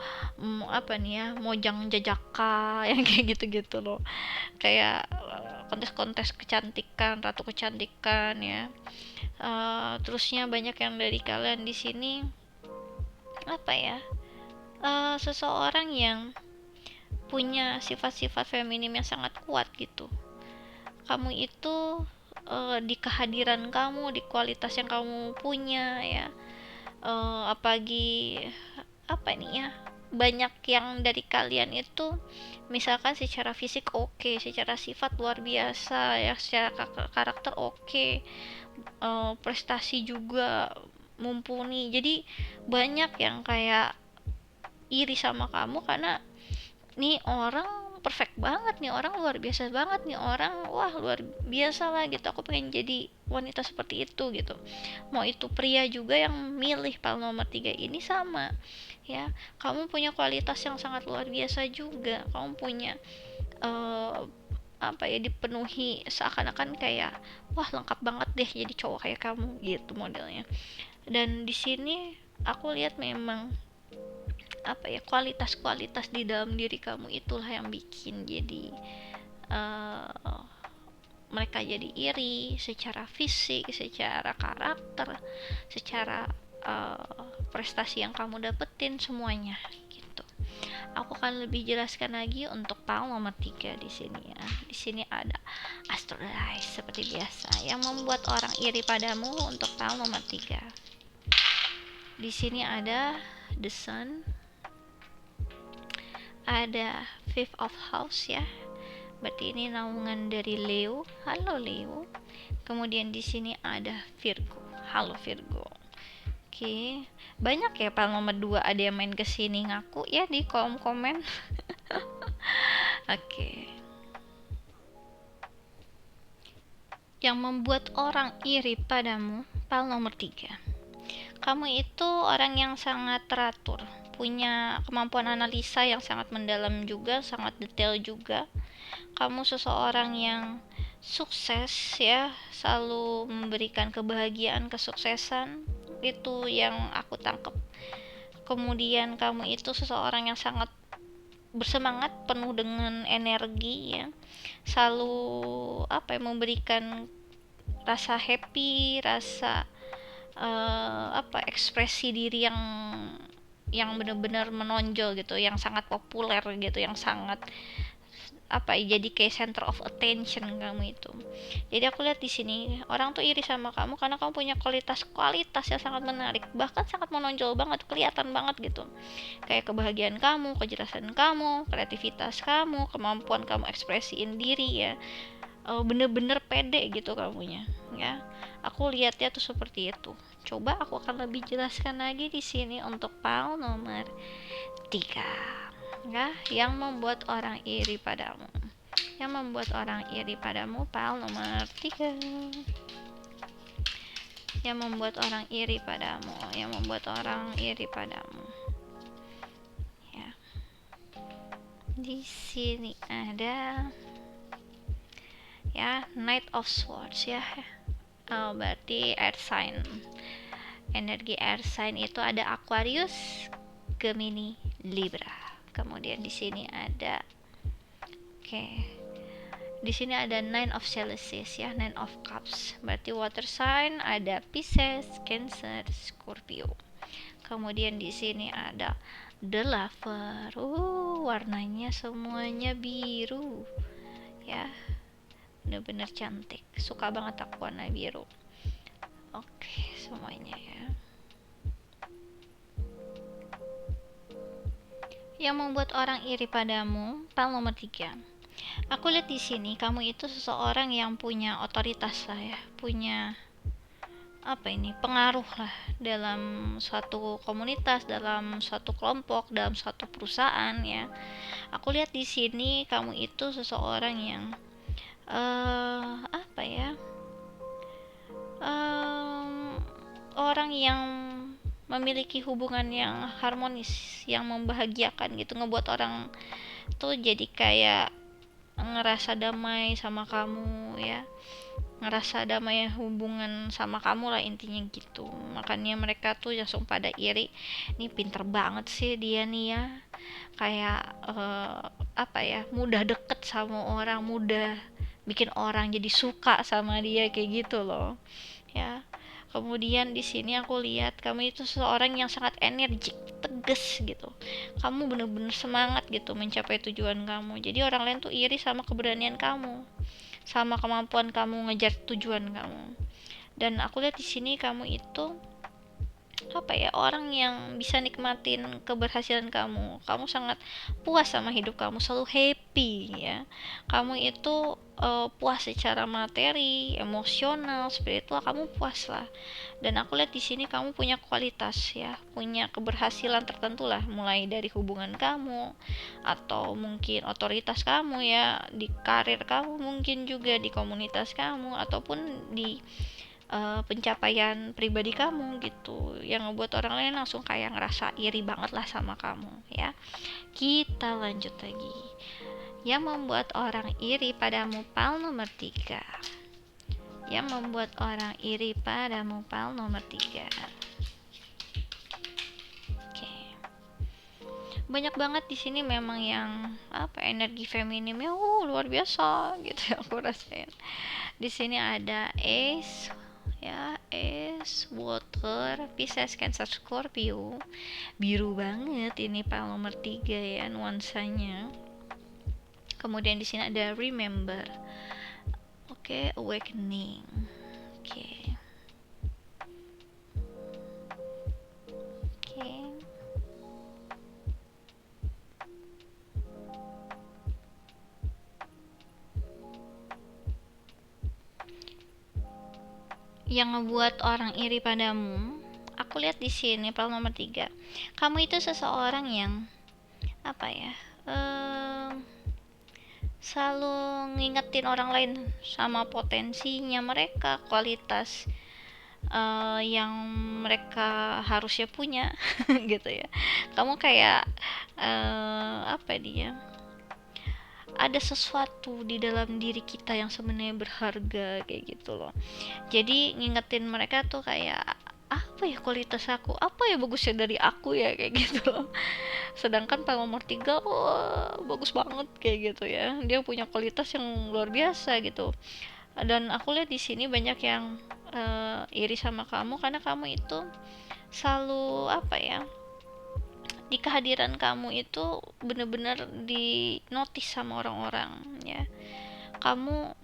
apa nih ya, Mojang Jajaka yang kayak gitu-gitu loh, kayak kontes-kontes kecantikan, ratu kecantikan ya. Terusnya banyak yang dari kalian di sini apa ya, seseorang yang punya sifat-sifat feminim yang sangat kuat gitu. Kamu itu di kehadiran kamu, di kualitas yang kamu punya ya, apalagi apa nih ya, banyak yang dari kalian itu misalkan secara fisik oke, secara sifat luar biasa ya, secara karakter oke, prestasi juga mumpuni. Jadi banyak yang kayak iri sama kamu karena nih orang perfect banget, nih orang luar biasa banget, nih orang wah luar biasa lah gitu, aku pengen jadi wanita seperti itu gitu. Mau itu pria juga yang milih pal nomor 3 ini sama ya, kamu punya kualitas yang sangat luar biasa juga, kamu punya apa ya, dipenuhi seakan-akan kayak wah lengkap banget deh jadi cowok kayak kamu gitu modelnya. Dan di sini aku lihat memang apa ya, kualitas-kualitas di dalam diri kamu itulah yang bikin jadi mereka jadi iri secara fisik, secara karakter, secara prestasi yang kamu dapetin semuanya gitu. Aku akan lebih jelaskan lagi untuk pal nomor 3 di sini ya. Di sini ada astralize seperti biasa yang membuat orang iri padamu untuk pal nomor 3. Di sini ada the sun, ada fifth of house ya, berarti ini naungan dari Leo. Halo Leo. Kemudian di sini ada Virgo. Halo Virgo. Oke, banyak ya pal nomor 2 ada yang main kesini ngaku ya di kolom komen. Oke. Yang membuat orang iri padamu, pal nomor 3. Kamu itu orang yang sangat teratur, punya kemampuan analisa yang sangat mendalam juga, sangat detail juga. Kamu seseorang yang sukses ya, selalu memberikan kebahagiaan, kesuksesan, itu yang aku tangkap. Kemudian kamu itu seseorang yang sangat bersemangat, penuh dengan energi ya, selalu apa ya, memberikan rasa happy, rasa apa, ekspresi diri yang benar-benar menonjol gitu, yang sangat populer gitu, yang sangat apa ya, jadi kayak center of attention kamu itu. Jadi aku lihat di sini orang tuh iri sama kamu karena kamu punya kualitas yang sangat menarik, bahkan sangat menonjol banget, kelihatan banget gitu. Kayak kebahagiaan kamu, kejelasan kamu, kreativitas kamu, kemampuan kamu ekspresiin diri ya. Bener-bener pede gitu kamunya ya. Aku lihatnya tuh seperti itu. Coba aku akan lebih jelaskan lagi di sini untuk pal nomor 3 ya, yang membuat orang iri padamu. Yang membuat orang iri padamu pal nomor 3. yang membuat orang iri padamu, yang membuat orang iri padamu. Ya. Di sini ada ya Knight of Swords ya. Berarti air sign. Energi air sign itu ada Aquarius, Gemini, Libra. Kemudian di sini ada di sini ada Nine of Chalices ya, Nine of Cups. Berarti water sign ada Pisces, Cancer, Scorpio. Kemudian di sini ada The Lover. Warnanya semuanya biru. Ya. Bener-bener cantik. Suka banget aku warna biru. Oke, semuanya ya. Yang membuat orang iri padamu, pal nomor 3. Aku lihat di sini kamu itu seseorang yang punya otoritas lah ya, punya pengaruh lah dalam suatu komunitas, dalam suatu kelompok, dalam suatu perusahaan ya. Aku lihat di sini kamu itu seseorang yang orang yang memiliki hubungan yang harmonis, yang membahagiakan gitu, ngebuat orang tuh jadi kayak ngerasa damai sama kamu ya, ngerasa damai hubungan sama kamu lah intinya gitu. Makanya mereka tuh langsung pada iri, nih pinter banget sih dia nih ya, kayak mudah deket sama orang, mudah bikin orang jadi suka sama dia kayak gitu loh ya. Kemudian di sini aku lihat kamu itu seorang yang sangat energik, tegas gitu. Kamu bener-bener semangat gitu mencapai tujuan kamu. Jadi orang lain tuh iri sama keberanian kamu, sama kemampuan kamu ngejar tujuan kamu. Dan aku lihat di sini kamu itu orang yang bisa nikmatin keberhasilan kamu. Kamu sangat puas sama hidup kamu, selalu happy ya. Kamu itu puas secara materi, emosional, spiritual, kamu puas lah. Dan aku lihat di sini kamu punya kualitas ya, punya keberhasilan tertentu lah, mulai dari hubungan kamu atau mungkin otoritas kamu ya, di karir kamu, mungkin juga di komunitas kamu ataupun di pencapaian pribadi kamu gitu, yang ngebuat orang lain langsung kayak ngerasa iri banget lah sama kamu ya. Kita lanjut lagi. Yang membuat orang iri padamu, pal nomor 3. Yang membuat orang iri padamu, pal nomor 3. Oke. Banyak banget di sini memang yang energi feminimnya luar biasa gitu ya, aku rasain. Di sini ada Ace ya, es, water, Pisces, Cancer, Scorpio. Biru banget ini pal nomor 3 ya nuansanya. Kemudian di sini ada remember. Awakening. Yang ngebuat orang iri padamu, aku lihat di sini pal nomor 3. Kamu itu seseorang yang selalu ngingetin orang lain sama potensinya mereka, kualitas yang mereka harusnya punya gitu ya. Kamu kayak ada sesuatu di dalam diri kita yang sebenarnya berharga kayak gitu loh. Jadi ngingetin mereka tuh kayak kualitas aku, bagusnya dari aku ya kayak gitu loh. Sedangkan pal nomor 3 bagus banget kayak gitu ya, dia punya kualitas yang luar biasa gitu. Dan aku lihat di sini banyak yang iri sama kamu karena kamu itu selalu di kehadiran kamu itu bener-bener di notice sama orang-orang ya. Kamu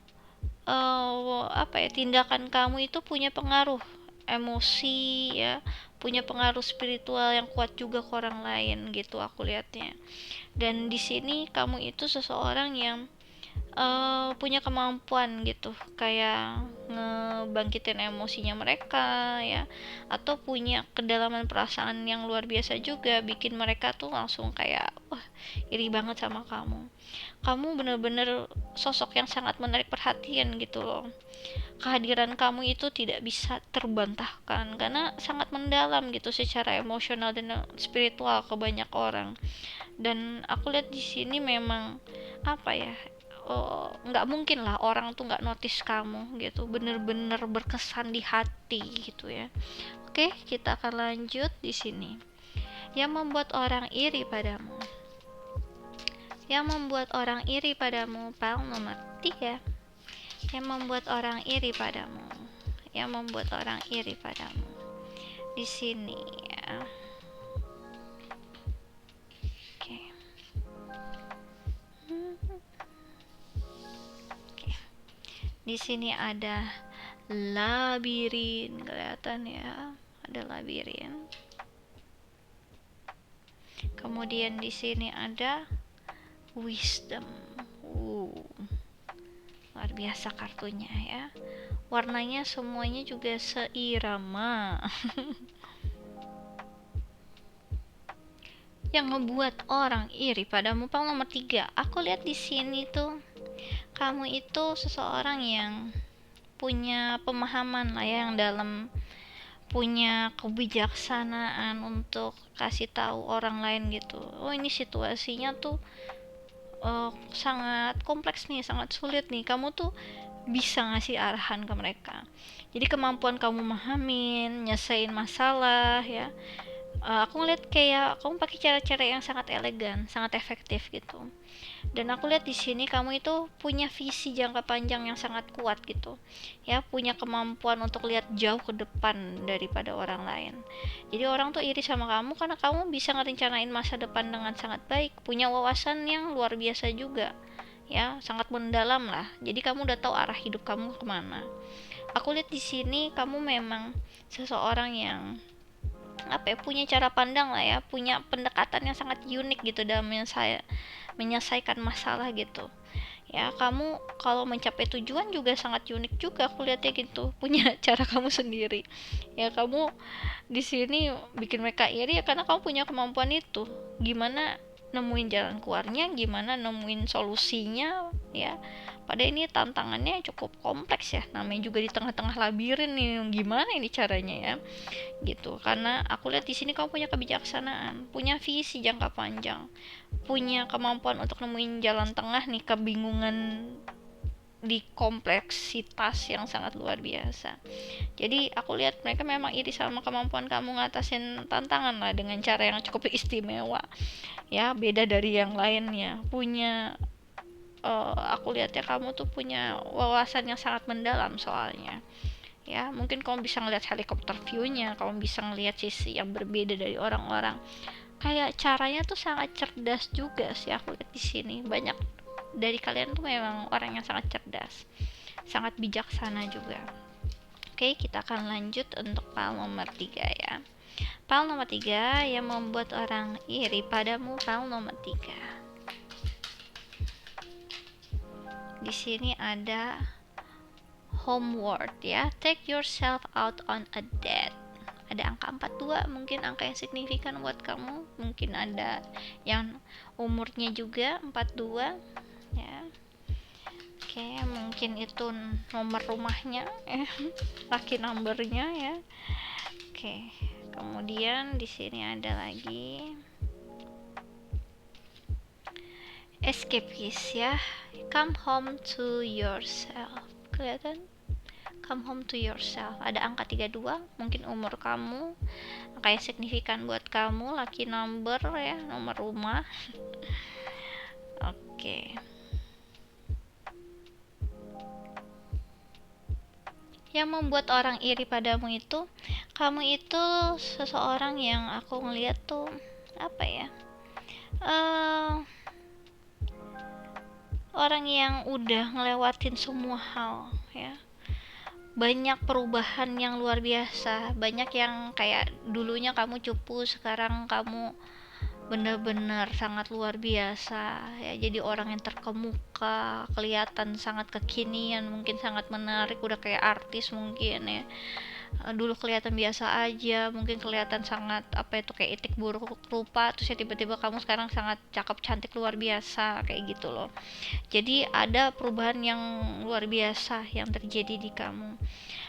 tindakan kamu itu punya pengaruh emosi ya, punya pengaruh spiritual yang kuat juga ke orang lain gitu aku lihatnya. Dan di sini kamu itu seseorang yang punya kemampuan gitu kayak ngebangkitin emosinya mereka ya, atau punya kedalaman perasaan yang luar biasa juga bikin mereka tuh langsung kayak wah iri banget sama kamu. Kamu bener-bener sosok yang sangat menarik perhatian gitu loh. Kehadiran kamu itu tidak bisa terbantahkan karena sangat mendalam gitu secara emosional dan spiritual ke banyak orang. Dan aku lihat di sini memang apa ya, nggak mungkin lah orang tuh nggak notice kamu gitu, bener-bener berkesan di hati gitu ya. Oke, kita akan lanjut di sini. Yang membuat orang iri padamu, yang membuat orang iri padamu, pal nomor 3. Yang membuat orang iri padamu, yang membuat orang iri padamu di sini ya. Oke. Oke. Di sini ada labirin, kelihatan ya, ada labirin. Kemudian di sini ada wisdom. Luar biasa kartunya ya. Warnanya semuanya juga seirama. Yang ngebuat orang iri padamu, pang nomor 3. Aku lihat di sini tuh kamu itu seseorang yang punya pemahaman lah ya, yang dalam, punya kebijaksanaan untuk kasih tahu orang lain gitu. Oh, ini situasinya tuh sangat kompleks nih, sangat sulit nih. Kamu tuh bisa ngasih arahan ke mereka. Jadi kemampuan kamu memahamin, nyelesain masalah ya. Aku ngeliat kayak kamu pakai cara-cara yang sangat elegan, sangat efektif gitu. Dan aku lihat di sini kamu itu punya visi jangka panjang yang sangat kuat gitu ya, punya kemampuan untuk lihat jauh ke depan daripada orang lain. Jadi orang tuh iri sama kamu karena kamu bisa ngerencanain masa depan dengan sangat baik, punya wawasan yang luar biasa juga ya, sangat mendalam lah. Jadi kamu udah tahu arah hidup kamu kemana. Aku lihat di sini kamu memang seseorang yang apa ya, punya cara pandang lah ya, punya pendekatan yang sangat unik gitu dalam menyelesaikan masalah gitu ya. Kamu kalau mencapai tujuan juga sangat unik juga, aku lihatnya gitu, punya cara kamu sendiri ya. Kamu di sini bikin mereka iri ya karena kamu punya kemampuan itu, gimana nemuin jalan keluarnya, gimana nemuin solusinya ya. Pada ini tantangannya cukup kompleks ya, namanya juga di tengah-tengah labirin nih, gimana ini caranya ya gitu. Karena aku lihat di sini kamu punya kebijaksanaan, punya visi jangka panjang, punya kemampuan untuk nemuin jalan tengah nih kebingungan di kompleksitas yang sangat luar biasa. Jadi aku lihat mereka memang iri sama kemampuan kamu ngatasin tantangan lah dengan cara yang cukup istimewa ya, beda dari yang lainnya. Punya aku lihat ya kamu tuh punya wawasan yang sangat mendalam soalnya ya. Mungkin kamu bisa ngelihat helikopter view-nya, kamu bisa ngelihat sisi yang berbeda dari orang-orang. Kayak caranya tuh sangat cerdas juga sih aku lihat di sini. Banyak dari kalian tuh memang orang yang sangat cerdas, sangat bijaksana juga. Oke, kita akan lanjut untuk pal nomor 3 ya. Pal nomor 3 yang membuat orang iri padamu, pal nomor 3. Di sini ada homeward ya, take yourself out on a date. Ada angka 42, mungkin angka yang signifikan buat kamu. Mungkin ada yang umurnya juga 42 ya. Oke, mungkin itu nomor rumahnya ya, lucky numbernya ya. Oke, kemudian di sini ada lagi escapist ya, come home to yourself. Kelihatan? Come home to yourself. Ada angka 32, mungkin umur kamu, angka yang signifikan buat kamu, lucky number ya, nomor rumah. Oke. Yang membuat orang iri padamu itu, kamu itu seseorang yang aku ngeliat tuh apa ya, orang yang udah ngelewatin semua hal ya. Banyak perubahan yang luar biasa, banyak yang kayak dulunya kamu cupu, sekarang kamu benar-benar sangat luar biasa ya, jadi orang yang terkemuka, kelihatan sangat kekinian, mungkin sangat menarik, udah kayak artis mungkin ya. Dulu kelihatan biasa aja, mungkin kelihatan sangat apa itu, kayak itik buruk rupa, terus ya tiba-tiba kamu sekarang sangat cakep, cantik, luar biasa kayak gitu loh. Jadi ada perubahan yang luar biasa yang terjadi di kamu.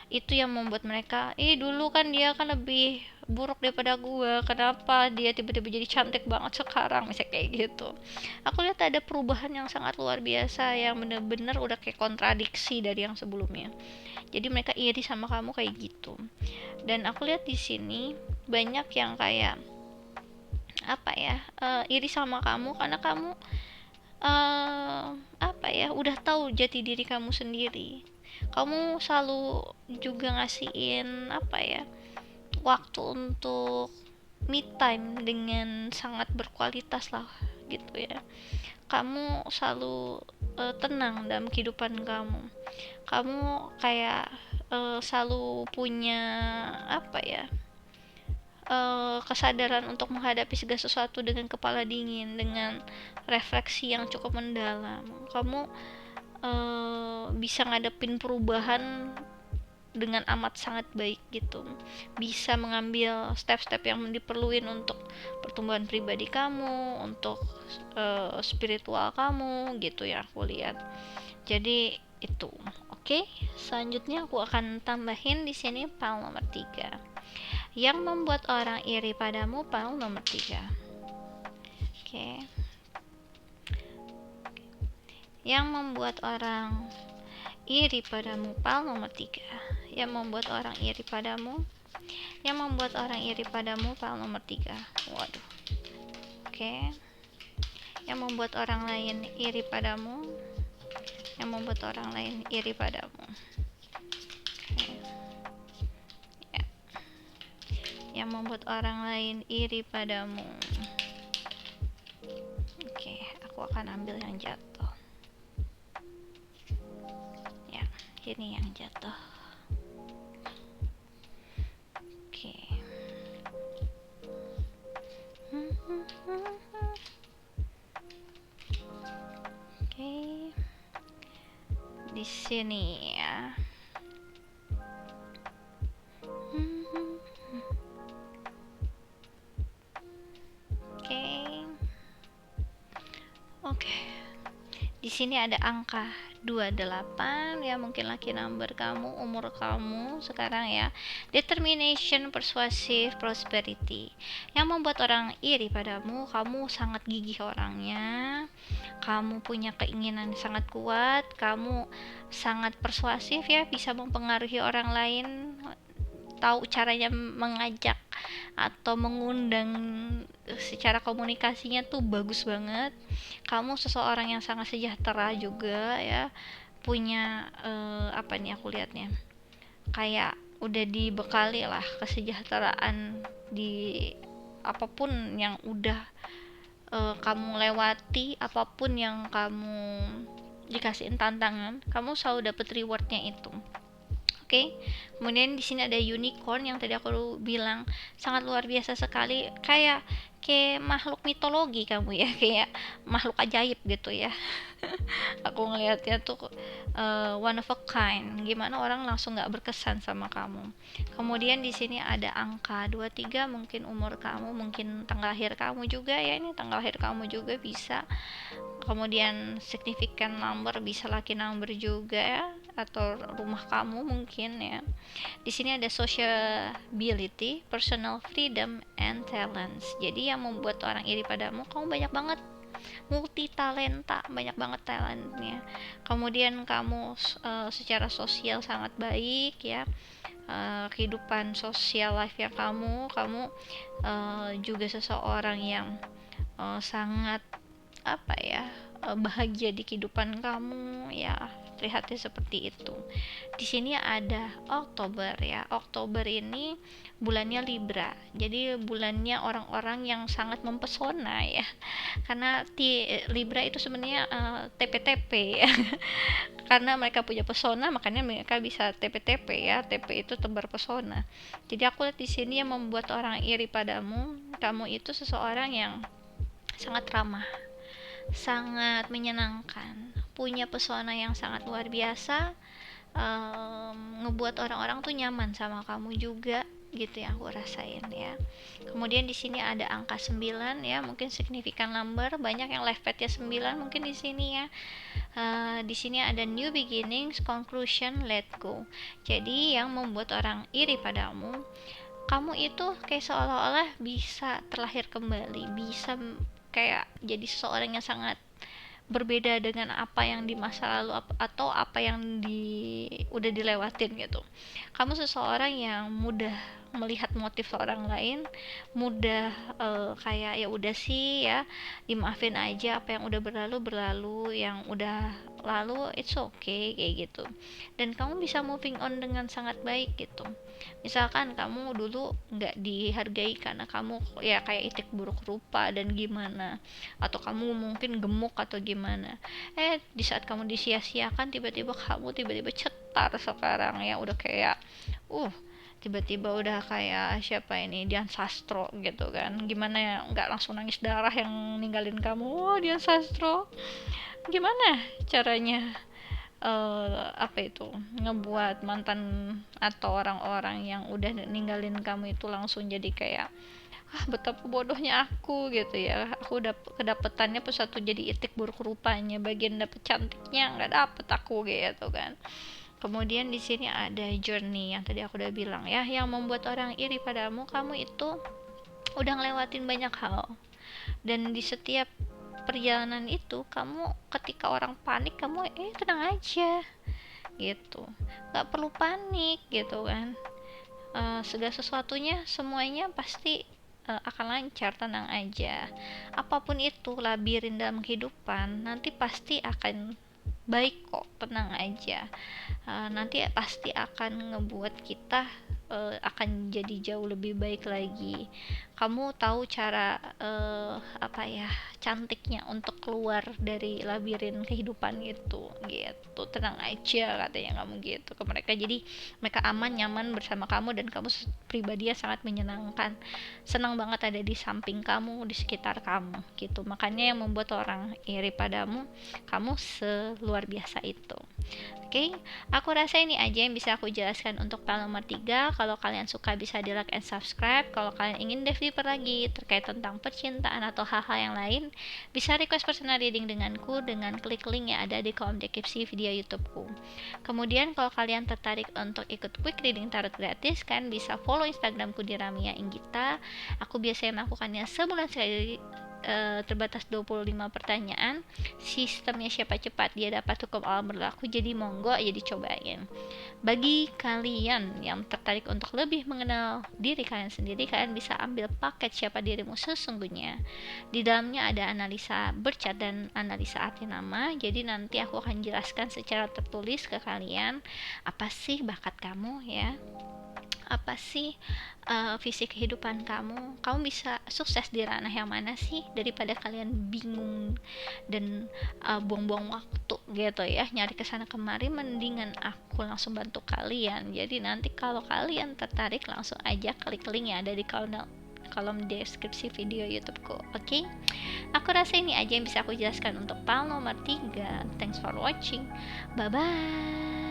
Itu yang membuat mereka, dulu kan dia kan lebih buruk daripada gua, kenapa dia tiba-tiba jadi cantik banget sekarang, misalnya kayak gitu. Aku lihat ada perubahan yang sangat luar biasa, yang bener-bener udah kayak kontradiksi dari yang sebelumnya. Jadi mereka iri sama kamu kayak gitu. Dan aku lihat di sini banyak yang kayak apa ya, iri sama kamu karena kamu apa ya, udah tahu jati diri kamu sendiri. Kamu selalu juga ngasihin apa ya, waktu untuk me time dengan sangat berkualitas lah gitu ya. Kamu selalu tenang dalam kehidupan kamu. Kamu kayak selalu punya apa ya, kesadaran untuk menghadapi segala sesuatu dengan kepala dingin, dengan refleksi yang cukup mendalam. Kamu bisa ngadepin perubahan dengan amat sangat baik gitu, bisa mengambil step-step yang diperluin untuk pertumbuhan pribadi kamu, untuk spiritual kamu gitu ya, aku lihat. Jadi itu oke. Selanjutnya aku akan tambahin di sini pal nomor 3, yang membuat orang iri padamu, pal nomor 3. Oke. Yang membuat orang iri padamu, pal nomor 3. Yang membuat orang iri padamu, yang membuat orang iri padamu, pal nomor 3. Waduh. Oke. Yang membuat orang lain iri padamu, yang membuat orang lain iri padamu. Oke. Ya. Yang membuat orang lain iri padamu. Oke, aku akan ambil yang jatuh. Ya, ini yang jatuh. Oke. Oke. Di sini ya. Oke. Di sini ada angka 28 ya, mungkin lucky number kamu, umur kamu sekarang ya. Determination, persuasive, prosperity. Yang membuat orang iri padamu, kamu sangat gigih orangnya. Kamu punya keinginan sangat kuat, kamu sangat persuasif ya, bisa mempengaruhi orang lain, tahu caranya mengajak atau mengundang, secara komunikasinya tuh bagus banget. Kamu seseorang yang sangat sejahtera juga ya, punya apa nih aku lihatnya, kayak udah dibekali lah kesejahteraan di apapun yang udah kamu lewati, apapun yang kamu dikasihin tantangan, kamu selalu dapet rewardnya itu. Oke. Kemudian di sini ada unicorn yang tadi aku bilang sangat luar biasa sekali, kayak makhluk mitologi kamu ya, kayak makhluk ajaib gitu ya. Aku ngelihatnya tuh one of a kind, gimana orang langsung nggak berkesan sama kamu. Kemudian di sini ada angka 23, mungkin umur kamu, mungkin tanggal lahir kamu juga ya, ini tanggal lahir kamu juga bisa. Kemudian significant number, bisa lucky number juga ya, atau rumah kamu mungkin ya. Di sini ada sociability, personal freedom, and talents. Jadi yang membuat orang iri padamu, kamu banyak banget multi talenta, banyak banget talentnya. Kemudian kamu secara sosial sangat baik ya. Kehidupan sosial life ya kamu juga seseorang yang sangat apa ya, bahagia di kehidupan kamu ya, terlihatnya seperti itu. Di sini ada Oktober ya. Oktober ini bulannya Libra. Jadi bulannya orang-orang yang sangat mempesona ya. Karena Libra itu sebenarnya TP-TP ya. Karena mereka punya pesona, makanya mereka bisa TP-TP ya. TP itu tebar pesona. Jadi aku lihat di sini yang membuat orang iri padamu, kamu itu seseorang yang sangat ramah, sangat menyenangkan, punya pesona yang sangat luar biasa, ngebuat orang-orang tuh nyaman sama kamu juga gitu yang aku rasain ya. Kemudian di sini ada angka 9 ya, mungkin significant number, banyak yang life path-nya 9 mungkin di sini ya. Di sini ada new beginnings, conclusion, let go. Jadi yang membuat orang iri padamu, kamu itu kayak seolah-olah bisa terlahir kembali, bisa kayak jadi seseorang yang sangat berbeda dengan apa yang di masa lalu atau apa yang udah dilewatin gitu. Kamu seseorang yang mudah melihat motif orang lain, mudah kayak ya udah sih ya, dimaafin aja, apa yang udah berlalu berlalu, yang udah lalu it's okay kayak gitu. Dan kamu bisa moving on dengan sangat baik gitu. Misalkan kamu dulu nggak dihargai karena kamu ya kayak itik buruk rupa dan gimana, atau kamu mungkin gemuk atau gimana, di saat kamu disia-siakan tiba-tiba kamu tiba-tiba cetar sekarang ya, udah kayak tiba-tiba udah kayak siapa ini, Dian Sastro gitu kan. Gimana ya nggak langsung nangis darah yang ninggalin kamu. Dian Sastro gimana caranya apa itu ngebuat mantan atau orang-orang yang udah ninggalin kamu itu langsung jadi kayak betapa bodohnya aku gitu ya, aku udah kedapetannya pas satu jadi itik buruk rupanya, bagian dapet cantiknya nggak dapet aku gitu kan. Kemudian di sini ada journey yang tadi aku udah bilang ya, yang membuat orang iri padamu, kamu itu udah ngelewatin banyak hal, dan di setiap perjalanan itu kamu ketika orang panik kamu tenang aja gitu, nggak perlu panik gitu kan. Segala sesuatunya semuanya pasti akan lancar, tenang aja. Apapun itu labirin dalam kehidupan nanti pasti akan baik kok, tenang aja. Nanti pasti akan ngebuat kita akan jadi jauh lebih baik lagi. Kamu tahu cara apa ya, cantiknya untuk keluar dari labirin kehidupan itu gitu. Tenang aja katanya kamu gitu ke mereka, jadi mereka aman nyaman bersama kamu, dan kamu pribadinya sangat menyenangkan, senang banget ada di samping kamu, di sekitar kamu gitu. Makanya yang membuat orang iri padamu, kamu seluar biasa itu. Oke, aku rasa ini aja yang bisa aku jelaskan untuk file nomor 3. Kalau kalian suka bisa di like and subscribe. Kalau kalian ingin dive deeper lagi terkait tentang percintaan atau hal-hal yang lain, bisa request personal reading denganku dengan klik link yang ada di kolom deskripsi video YouTubeku. Kemudian kalau kalian tertarik untuk ikut quick reading tarot gratis, kan bisa follow Instagramku di Ramia Inggita. Aku biasanya melakukannya sebulan sekali, terbatas 25 pertanyaan. Sistemnya siapa cepat dia dapat hukum alam berlaku, jadi monggo aja dicobain. Bagi kalian yang tertarik untuk lebih mengenal diri kalian sendiri, kalian bisa ambil paket siapa dirimu sesungguhnya. Di dalamnya ada analisa bercat dan analisa arti nama, jadi nanti aku akan jelaskan secara tertulis ke kalian apa sih bakat kamu ya, apa sih visi kehidupan kamu bisa sukses di ranah yang mana sih, daripada kalian bingung dan buang-buang waktu gitu ya nyari kesana kemari, mendingan aku langsung bantu kalian. Jadi nanti kalau kalian tertarik langsung aja klik link yang ada di kolom deskripsi video YouTubeku. Oke? Aku rasa ini aja yang bisa aku jelaskan untuk file nomor 3. Thanks for watching. Bye bye.